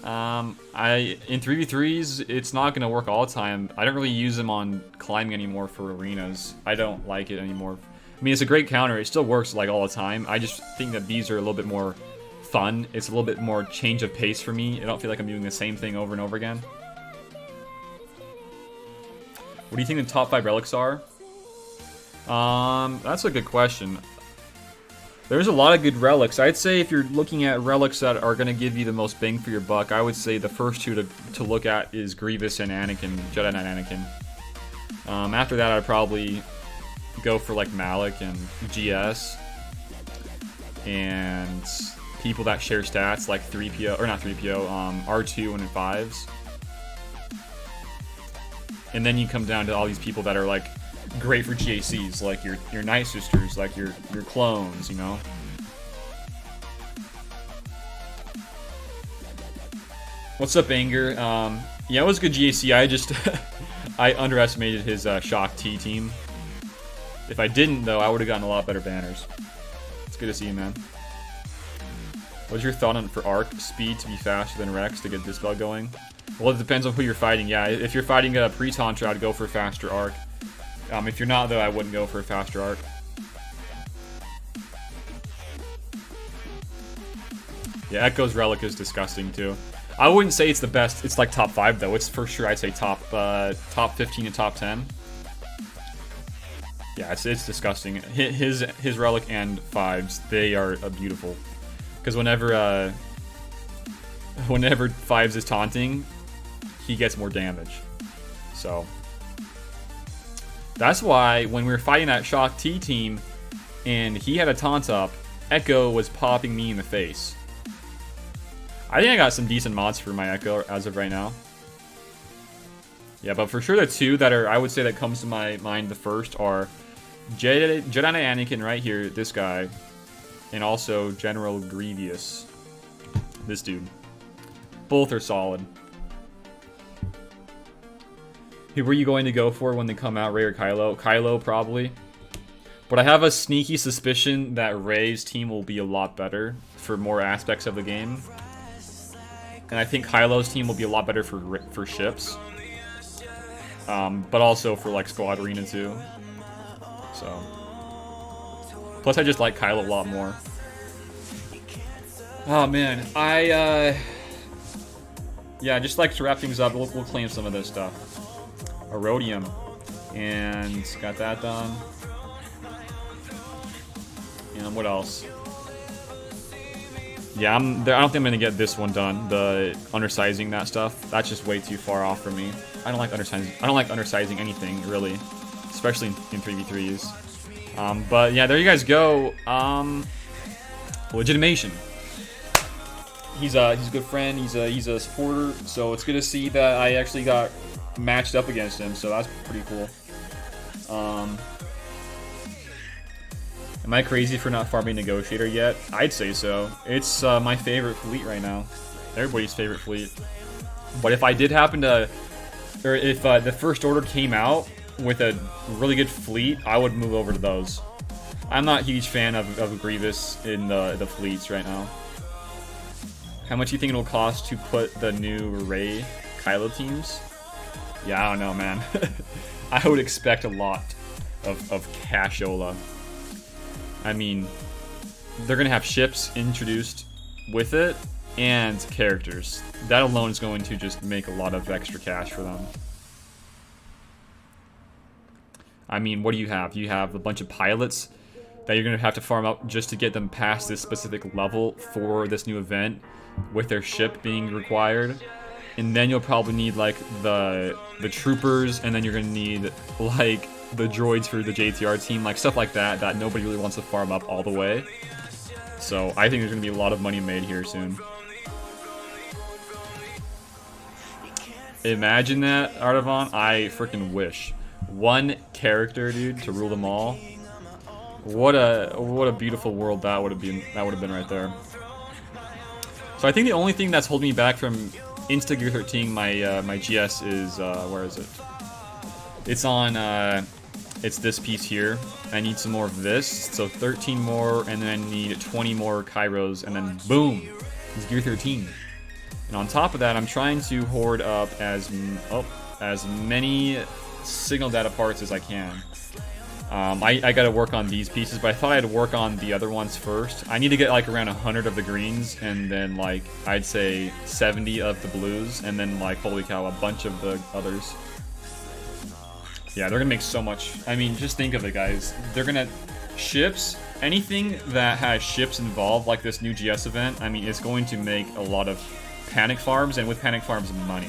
In 3v3s, it's not gonna work all the time. I don't really use them on climbing anymore for arenas. I don't like it anymore. mean, it's a great counter. It still works like all the time. I just think that these are a little bit more fun. It's a little bit more change of pace for me. I don't feel like I'm doing the same thing over and over again. What do you think the top 5 relics are? That's a good question. There's a lot of good relics. I'd say if you're looking at relics that are going to give you the most bang for your buck, I would say the first two to look at is Grievous and Anakin, Jedi Knight Anakin. After that, I'd probably go for like Malik and GS. And people that share stats like 3PO, or not 3PO, R2 and 5s. And then you come down to all these people that are like great for GACs, like your Night Sisters, like your clones, you know? What's up, Anger? Yeah, it was a good GAC. I just I underestimated his Shakti team. If I didn't, though, I would have gotten a lot better banners. It's good to see you, man. What's your thought on for arc speed to be faster than Rex to get this bug going? Well, it depends on who you're fighting. Yeah, if you're fighting a pre-Tantra, I'd go for a faster arc. If you're not, though, I wouldn't go for a faster arc. Yeah, Echo's Relic is disgusting, too. I wouldn't say it's the best. It's like top 5, though. It's for sure, I'd say top 15 and top 10. Yeah, it's disgusting. His Relic and 5s, they are beautiful. Because whenever 5s is taunting, he gets more damage. So that's why when we were fighting that Shakti team and he had a taunt up, Echo was popping me in the face. I think I got some decent mods for my Echo as of right now. Yeah, but for sure the two that are, I would say that comes to my mind the first are Jedi Anakin right here, this guy, and also General Grievous, this dude. Both are solid. Who were you going to go for when they come out, Rey or Kylo? Kylo, probably. But I have a sneaky suspicion that Rey's team will be a lot better for more aspects of the game. And I think Kylo's team will be a lot better for ships. But also for, like, Squad Arena, too. So. Plus, I just like Kylo a lot more. Oh, man. Yeah, just like to wrap things up, we'll claim some of this stuff. Erodium. And got that done. And what else? Yeah, I don't think I'm gonna get this one done. The undersizing that stuff. That's just way too far off for me. I don't like undersizing anything, really. Especially in 3v3s. But yeah, there you guys go. Legitimation. He's a good friend. He's a supporter. So it's good to see that I actually got matched up against him. So that's pretty cool. Am I crazy for not farming Negotiator yet? I'd say so. It's my favorite fleet right now. Everybody's favorite fleet. But if I did happen to, or if the First Order came out with a really good fleet, I would move over to those. I'm not a huge fan of Grievous in the fleets right now. How much do you think it'll cost to put the new Rey Kylo teams? Yeah, I don't know, man. I would expect a lot of cashola. I mean, they're going to have ships introduced with it and characters. That alone is going to just make a lot of extra cash for them. I mean, what do you have? You have a bunch of pilots that you're going to have to farm up just to get them past this specific level for this new event with their ship being required. And then you'll probably need, like, the troopers, and then you're going to need, like, the droids for the JTR team, like stuff like that nobody really wants to farm up all the way. So I think there's going to be a lot of money made here soon. Imagine that, Artavan. I freaking wish. One character, dude, to rule them all. What a beautiful world that would have been. That would have been right there. So I think the only thing that's holding me back from Insta Gear 13 my GS is where is it? It's on it's this piece here. I need some more of this, so 13 more, and then I need 20 more Kairos, and then boom, it's Gear 13. And on top of that, I'm trying to hoard up as many signal data parts as I can. I gotta work on these pieces, but I thought I'd work on the other ones first. I need to get like around 100 of the greens, and then like I'd say 70 of the blues, and then like holy cow, a bunch of the others. Yeah, they're gonna make so much. I mean, just think of it, guys. They're gonna ships. Anything that has ships involved, like this new GS event, I mean, it's going to make a lot of panic farms, and with panic farms, money.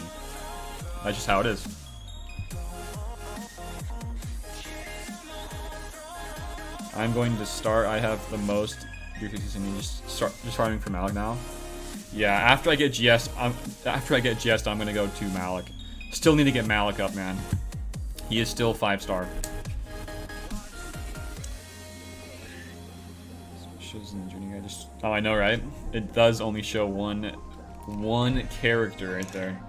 That's just how it is. I'm going to start. I have the most. Just start farming for Malak now. Yeah, after I get GS, I'm gonna go to Malak. Still need to get Malak up, man. He is still 5-star. Shows in the journey guide. Oh, I know, right? It does only show one character right there.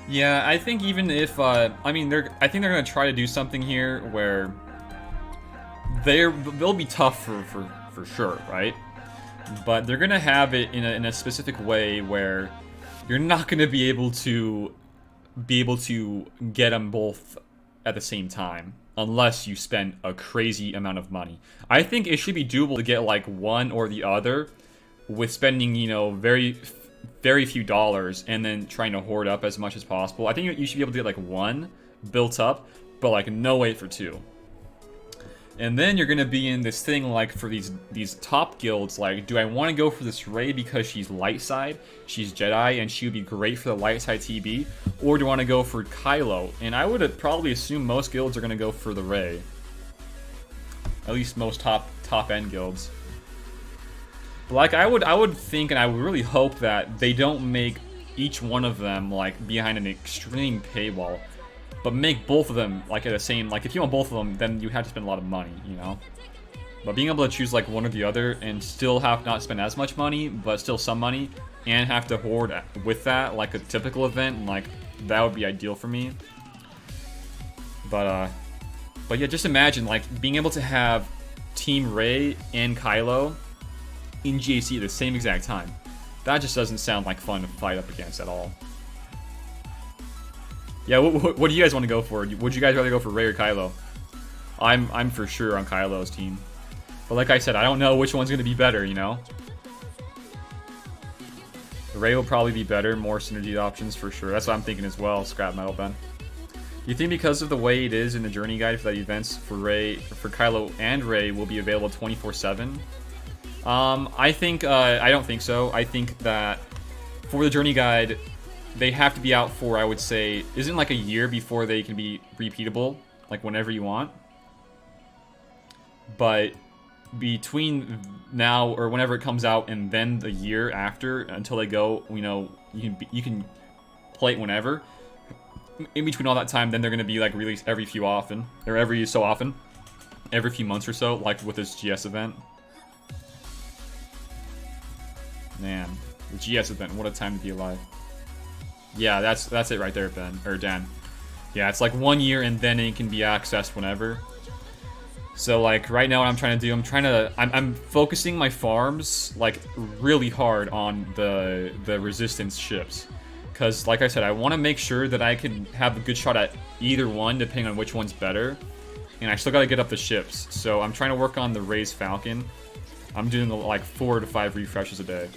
Yeah, I think even if I mean, I think they're gonna try to do something here where they'll be tough for sure, right? But they're gonna have it in a specific way where you're not gonna be able to get them both at the same time unless you spend a crazy amount of money. I think it should be doable to get like one or the other with spending, you know, very few dollars and then trying to hoard up as much as possible. I think you should be able to get like one built up, but like no wait for two. And then you're gonna be in this thing like for these top guilds, like, do I want to go for this Rey because she's light side, she's Jedi, and she would be great for the light side TB, or do I want to go for Kylo? And I would probably assume most guilds are gonna go for the Rey. At least most top end guilds. But like I would think, and I would really hope that they don't make each one of them like behind an extreme paywall. But make both of them like at the same, like if you want both of them, then you have to spend a lot of money, you know? But being able to choose like one or the other and still have not spend as much money, but still some money, and have to hoard with that, like a typical event, like that would be ideal for me. But yeah, just imagine like being able to have Team Rey and Kylo in GAC at the same exact time. That just doesn't sound like fun to fight up against at all. Yeah, what do you guys want to go for? Would you guys rather go for Rey or Kylo? I'm for sure on Kylo's team. But like I said, I don't know which one's going to be better, you know? Rey will probably be better, more synergy options for sure. That's what I'm thinking as well, Scrap Metal Ben. You think because of the way it is in the journey guide for that events for Kylo and Rey will be available 24/7? I think, I don't think so. I think that for the journey guide, they have to be out for, I would say, isn't like a year before they can be repeatable, like whenever you want. But between now or whenever it comes out and then the year after, until they go, you know, you can play it whenever. In between all that time, then they're going to be like released every few months or so, like with this GS event. Man, the GS event, what a time to be alive. Yeah, that's it right there, Ben, or Dan. Yeah, it's like 1 year and then it can be accessed whenever. So like right now what I'm trying to do, I'm focusing my farms like really hard on the resistance ships. Cause like I said, I want to make sure that I can have a good shot at either one depending on which one's better. And I still gotta get up the ships. So I'm trying to work on the Rey's Falcon. I'm doing like 4 to 5 refreshes a day.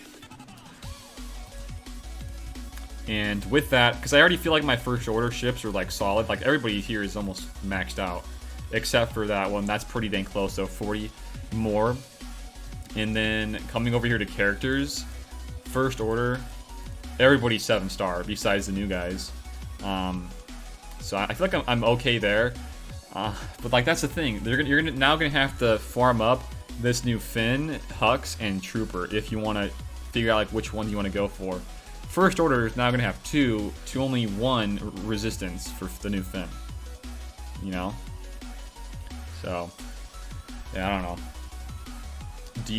And with that, because I already feel like my first order ships are like solid, like everybody here is almost maxed out, except for that one. That's pretty dang close, so 40 more. And then coming over here to characters, first order, everybody's 7-star besides the new guys. So I feel like I'm okay there. But like that's the thing, you're now gonna have to farm up this new Finn, Hux, and Trooper if you want to figure out like which one you want to go for. First order is now going to have 2 to only 1 resistance for the new Finn. You know? So, yeah, I don't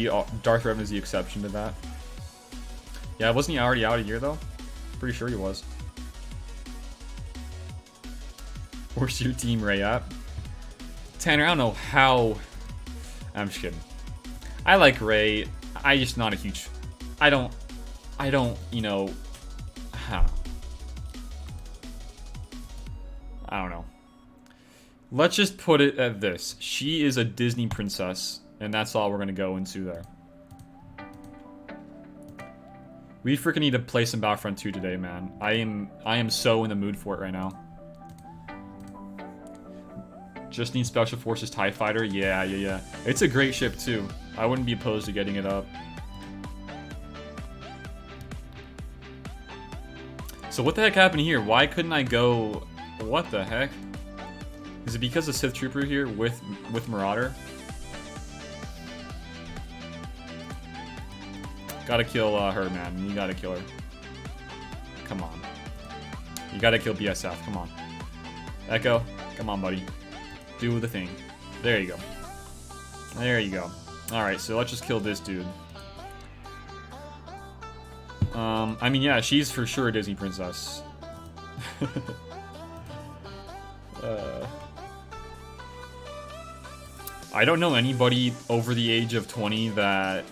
know. Darth Revan is the exception to that. Yeah, wasn't he already out a year though? Pretty sure he was. Where's your Team Rey at? Tanner, I don't know how... I'm just kidding. I like Rey. I just not a huge... I don't, you know... I don't know. Let's just put it at this. She is a Disney princess, and that's all we're gonna go into there. We freaking need to play some Battlefront 2 today, man. I am so in the mood for it right now. Just need Special Forces TIE Fighter. Yeah. It's a great ship too. I wouldn't be opposed to getting it up. So what the heck happened here? Why couldn't I go? What the heck? Is it because of Sith Trooper here with Marauder? Gotta kill her, man. You gotta kill her. Come on. You gotta kill BSF. Come on. Echo, come on, buddy. Do the thing. There you go. There you go. Alright, so let's just kill this dude. I mean, yeah, she's for sure a Disney princess. I don't know anybody over the age of 20 that...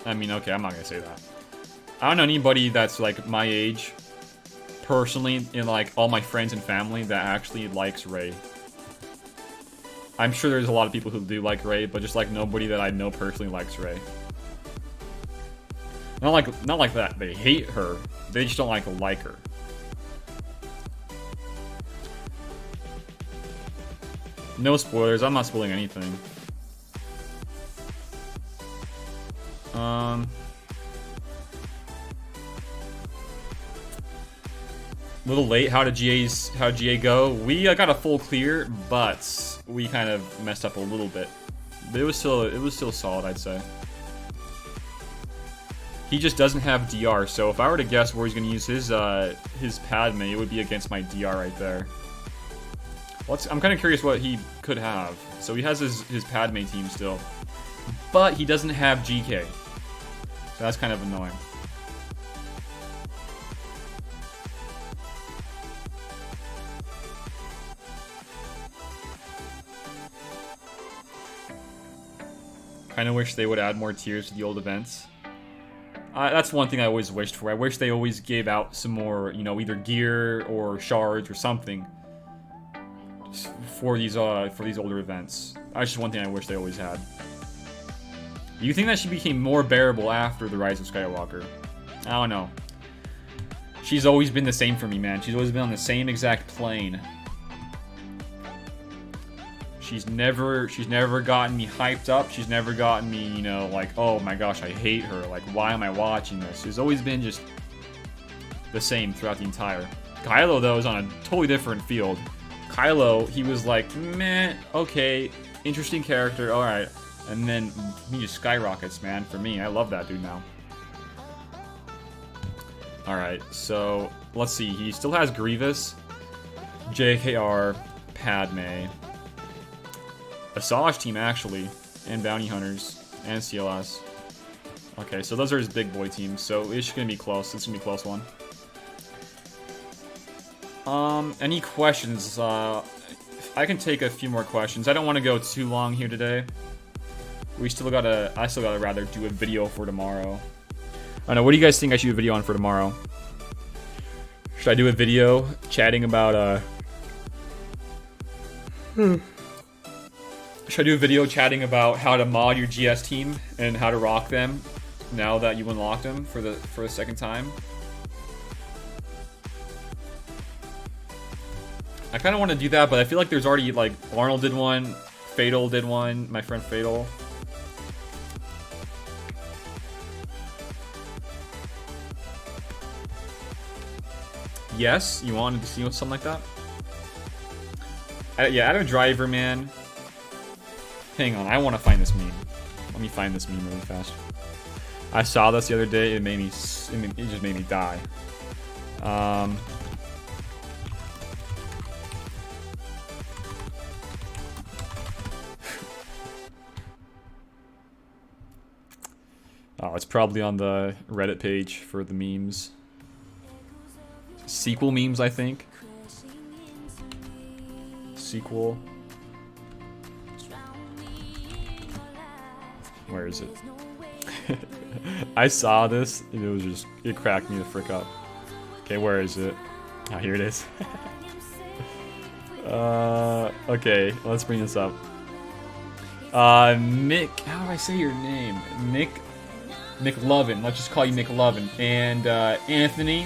I mean, okay, I'm not gonna say that. I don't know anybody that's, like, my age, personally, in, like, all my friends and family that actually likes Rey. I'm sure there's a lot of people who do like Rey, but just, like, nobody that I know personally likes Rey. Not like that. They hate her. They just don't like her. No spoilers. I'm not spoiling anything. A little late. How did GA go? We got a full clear, but we kind of messed up a little bit. But it was still solid, I'd say. He just doesn't have DR, so if I were to guess where he's going to use his Padme, it would be against my DR right there. I'm kind of curious what he could have. So he has his Padme team still, but he doesn't have GK. So that's kind of annoying. Kind of wish they would add more tiers to the old events. That's one thing I always wished for. I wish they always gave out some more, you know, either gear or shards or something for these older events. That's just one thing I wish they always had. You think that she became more bearable after the Rise of Skywalker? I don't know. She's always been the same for me, man. She's always been on the same exact plane. She's never gotten me hyped up. She's never gotten me, you know, like, oh my gosh, I hate her. Like, why am I watching this? She's always been just the same throughout the entire. Kylo, though, is on a totally different field. Kylo, he was like, meh, okay, interesting character, alright. And then he just skyrockets, man, for me. I love that dude now. Alright, so let's see. He still has Grievous, JKR, Padme, Asajj team, actually, and Bounty Hunters, and CLS. Okay, so those are his big boy teams, so it's gonna be close. It's gonna be a close one. Any questions? I can take a few more questions. I don't want to go too long here today. I still gotta rather do a video for tomorrow. I don't know, what do you guys think I should do a video on for tomorrow? Should I do a video chatting about, Should I do a video chatting about how to mod your GS team and how to rock them now that you unlocked them for the second time? I kind of want to do that, but I feel like there's already, like, Arnold did one, Fatal did one, my friend Fatal. Yes, you wanted to see something like that? Yeah, Adam Driver, man. Hang on, I want to find this meme. Let me find this meme really fast. I saw this the other day. It just made me die. Oh, it's probably on the Reddit page for the memes. Sequel memes, I think. Sequel. Where is it? I saw this, and it cracked me the frick up. Okay, where is it? Oh, here it is. Okay, let's bring this up. Mick, how do I say your name? McLovin. Let's just call you McLovin. And Anthony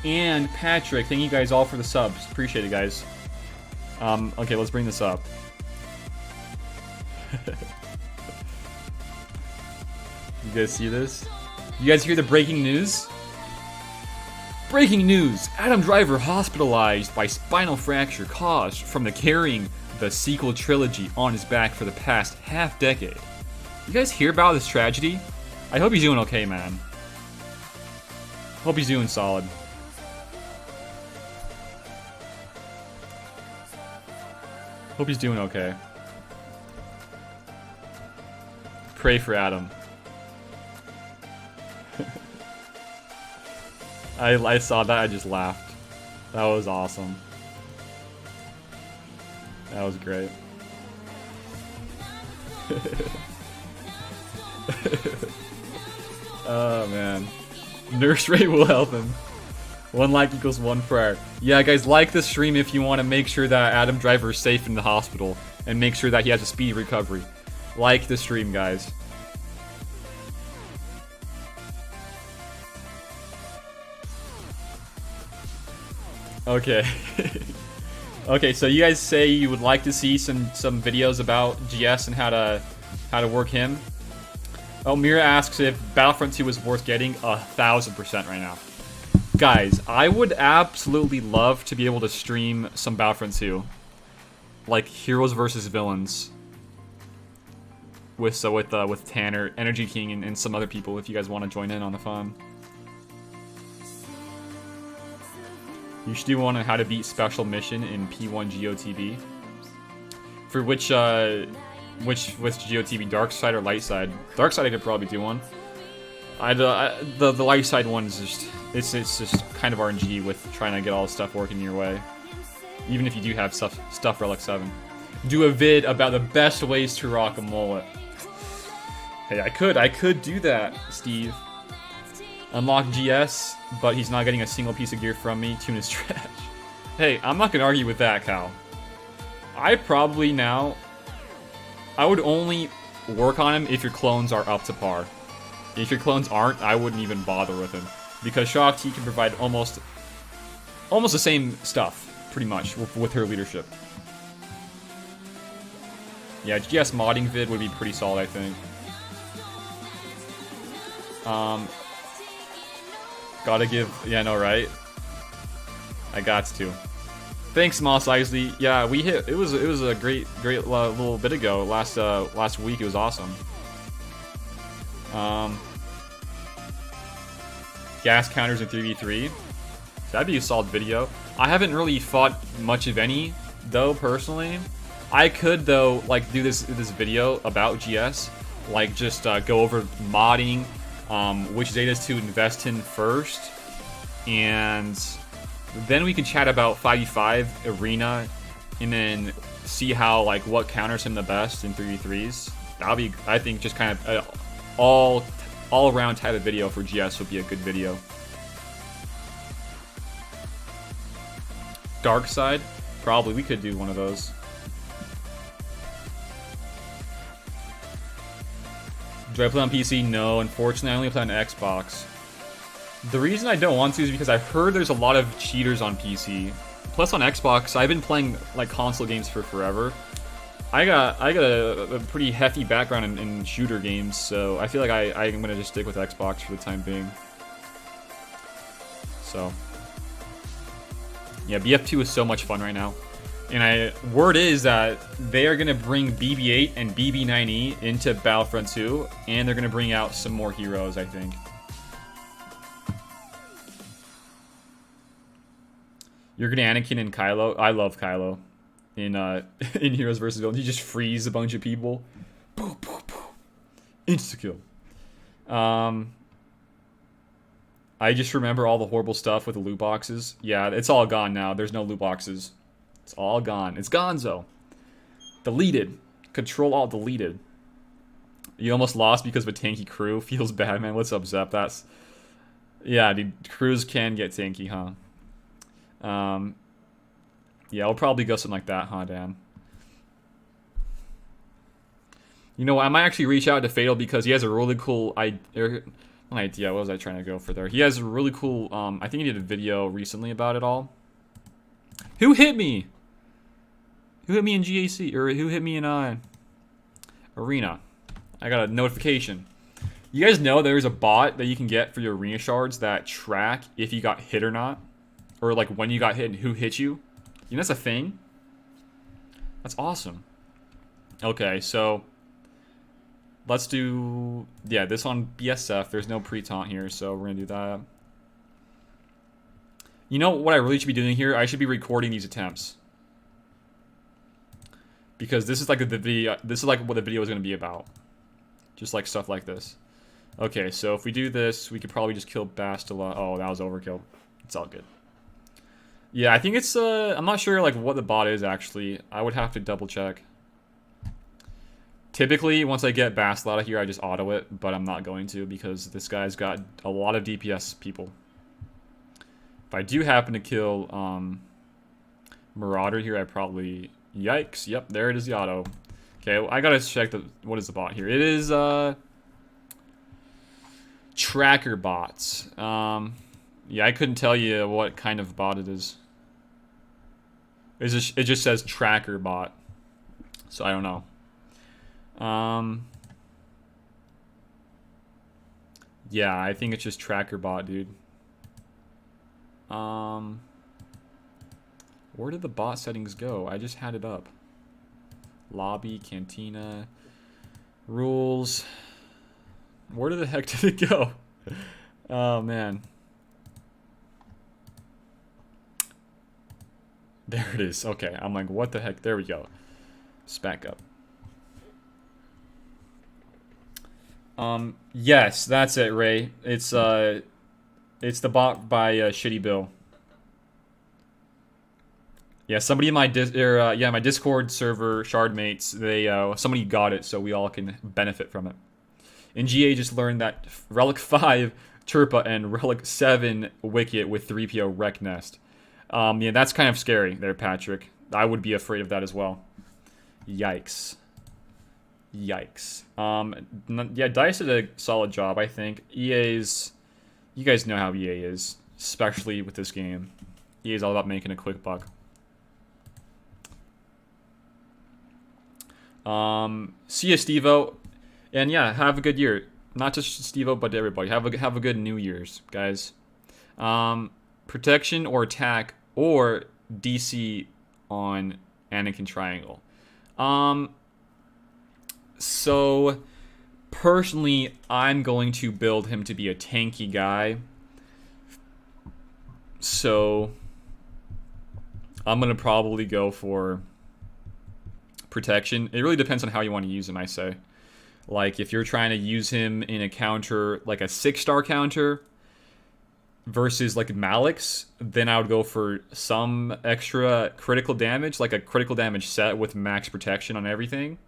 and Patrick. Thank you guys all for the subs. Appreciate it, guys. Okay, let's bring this up. You guys see this? You guys hear the breaking news? Breaking news! Adam Driver hospitalized by spinal fracture caused from the carrying the sequel trilogy on his back for the past half-decade. You guys hear about this tragedy? I hope he's doing okay, man. Hope he's doing solid. Hope he's doing okay. Pray for Adam. I saw that, I just laughed. That was awesome. That was great. Oh man. Nurse Ray will help him. 1 like equals 1 prayer. Yeah, guys, like the stream if you want to make sure that Adam Driver is safe in the hospital and make sure that he has a speedy recovery. Like the stream, guys. Okay. Okay, so you guys say you would like to see some videos about GS and how to work him. Oh, Mira asks if Battlefront 2 is worth getting. 1000% right now. Guys, I would absolutely love to be able to stream some Battlefront 2. Like heroes versus villains. With Tanner, Energy King, and some other people if you guys want to join in on the fun. You should do one on how to beat special mission in P1 GOTV. For which GOTV, dark side or light side? Dark side I could probably do one. The light side one is just it's just kind of RNG with trying to get all the stuff working your way. Even if you do have stuff Relic 7. Do a vid about the best ways to rock a mullet. Hey, I could do that, Steve. Unlock GS, but he's not getting a single piece of gear from me. Tune is trash. Hey, I'm not gonna argue with that, Cal. I would only work on him if your clones are up to par. If your clones aren't, I wouldn't even bother with him. Because Shakti can provide almost the same stuff, pretty much, with her leadership. Yeah, GS modding vid would be pretty solid, I think. Gotta give, yeah, no, right? I got to. Thanks, Moss Isley. Yeah, we hit. It was a great little bit ago. Last week, it was awesome. Gas counters in 3v3. That'd be a solid video. I haven't really fought much of any, though, personally. I could, though, like, do this video about GS. Like, just go over modding, which Zetas to invest in first, and then we can chat about 5v5 arena, and then see how, like, what counters him the best in 3v3s. That'll be, I think, just kind of all-around type of video for GS would be a good video. Dark side, probably we could do one of those. Do I play on PC? No, unfortunately, I only play on Xbox. The reason I don't want to is because I've heard there's a lot of cheaters on PC. Plus, on Xbox, I've been playing like console games for forever. I got a pretty hefty background in shooter games, so I feel like I'm gonna just stick with Xbox for the time being. So, yeah, BF2 is so much fun right now. And word is that they are going to bring BB-8 and BB-9E into Battlefront 2, and they're going to bring out some more heroes, I think. You're going to Anakin and Kylo. I love Kylo in Heroes vs. Villains. You just freeze a bunch of people. Boom, boom, boom. Insta-kill. I just remember all the horrible stuff with the loot boxes. Yeah, it's all gone now. There's no loot boxes. It's all gone. It's gonzo. Deleted. Control-Alt deleted. You almost lost because of a tanky crew. Feels bad, man. What's up, Zep? That's... Yeah, dude. Crews can get tanky, huh? Yeah, I'll probably go something like that, huh, Dan? You know, I might actually reach out to Fatal because he has a really cool idea. What was I trying to go for there? He has a really cool, I think he did a video recently about it all. Who hit me? Who hit me in GAC? Or who hit me in Arena? I got a notification. You guys know there's a bot that you can get for your Arena shards that track if you got hit or not? Or like when you got hit and who hit you? You know that's a thing? That's awesome. Okay, so let's do, yeah, this on BSF. There's no pre-taunt here, so we're gonna do that. You know what I really should be doing here? I should be recording these attempts. Because this is like the video, this is like what the video is gonna be about. Just like stuff like this. Okay, so if we do this, we could probably just kill Bastila. Oh, that was overkill. It's all good. Yeah, I think it's, I'm not sure like what the bot is actually. I would have to double check. Typically, once I get Bastila out of here, I just auto it, but I'm not going to because this guy's got a lot of DPS people. If I do happen to kill Marauder here, I probably... Yikes. Yep, there it is, the auto. Okay, well, I gotta check what is the bot here. It is tracker bots. Yeah, I couldn't tell you what kind of bot it is. It just says tracker bot. So I don't know. Yeah, I think it's just tracker bot, dude. Where did the bot settings go? I just had it up. Lobby, Cantina, rules. Where the heck did it go? Oh, man. There it is. Okay, I'm like, what the heck? There we go. Let's back up. Yes, that's it, Ray. It's the bot by Shitty Bill. Yeah, somebody in my my Discord server, Shardmates, they somebody got it, so we all can benefit from it. In GA, just learned that Relic 5 Turpa and Relic 7 Wicket with 3PO Wreck Nest. Yeah, that's kind of scary there, Patrick. I would be afraid of that as well. Yikes. Yikes. Yeah, DICE did a solid job, I think. EA's... You guys know how EA is, especially with this game. EA is all about making a quick buck. See ya, Stevo. And yeah, have a good year. Not just Stevo, but to everybody. Have a good New Year's, guys. Protection or attack or DC on Anakin Triangle. So personally, I'm going to build him to be a tanky guy. So I'm gonna probably go for protection. It really depends on how you want to use him, I say. Like, if you're trying to use him in a counter, like a 6-star counter versus like Malik's, then I would go for some extra critical damage, like a critical damage set with max protection on everything.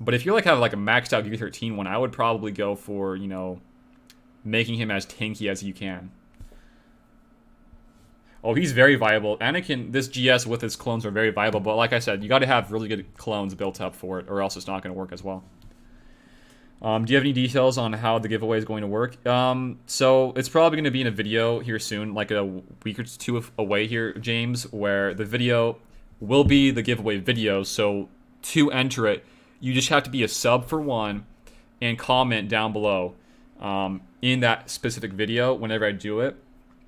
But if you're like have like a maxed out Gear 13 one, I would probably go for, you know, making him as tanky as you can. Oh, he's very viable. Anakin, this GS with his clones are very viable, but like I said, you got to have really good clones built up for it, or else it's not going to work as well. Do you have any details on how the giveaway is going to work? So it's probably going to be in a video here soon, like a week or two away here, James, where the video will be the giveaway video. So to enter it, you just have to be a sub for one and comment down below in that specific video whenever I do it.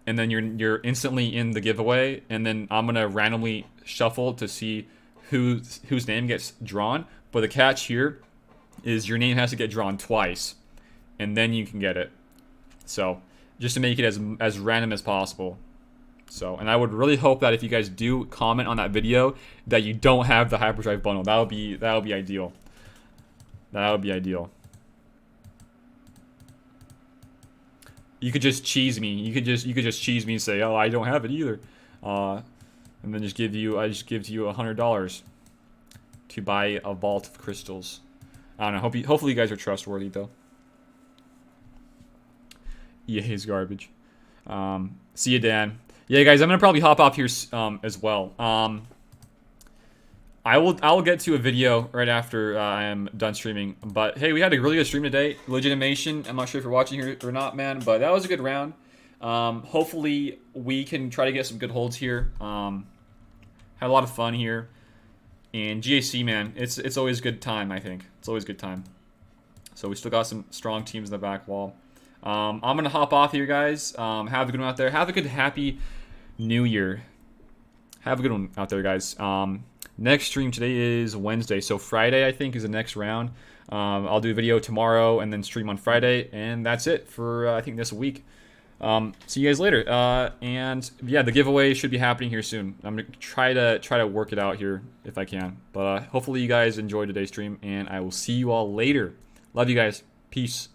And then you're instantly in the giveaway, and then I'm gonna randomly shuffle to see whose name gets drawn. But the catch here is your name has to get drawn twice, and then you can get it. So just to make it as random as possible. So, and I would really hope that if you guys do comment on that video, that you don't have the Hyperdrive bundle. That would be ideal. That would be ideal. You could just cheese me. You could just cheese me and say, "Oh, I don't have it either," and then just give you you $100 to buy a vault of crystals. I don't know. Hopefully you guys are trustworthy though. EA is garbage. See you, Dan. Yeah, guys, I'm gonna probably hop off here as well. I will get to a video right after I am done streaming. But hey, we had a really good stream today. Legitimation. I'm not sure if you're watching here or not, man, but that was a good round. Hopefully we can try to get some good holds here. Had a lot of fun here. And GAC, man, it's always a good time, I think. It's always a good time. So we still got some strong teams in the back wall. I'm going to hop off here, guys. Have a good one out there. Have a good, happy New Year. Have a good one out there, guys. Next stream today is Wednesday. So Friday, I think, is the next round. I'll do a video tomorrow and then stream on Friday. And that's it for, I think, this week. See you guys later. And yeah, the giveaway should be happening here soon. I'm gonna try to work it out here if I can. But hopefully you guys enjoyed today's stream, and I will see you all later. Love you guys. Peace.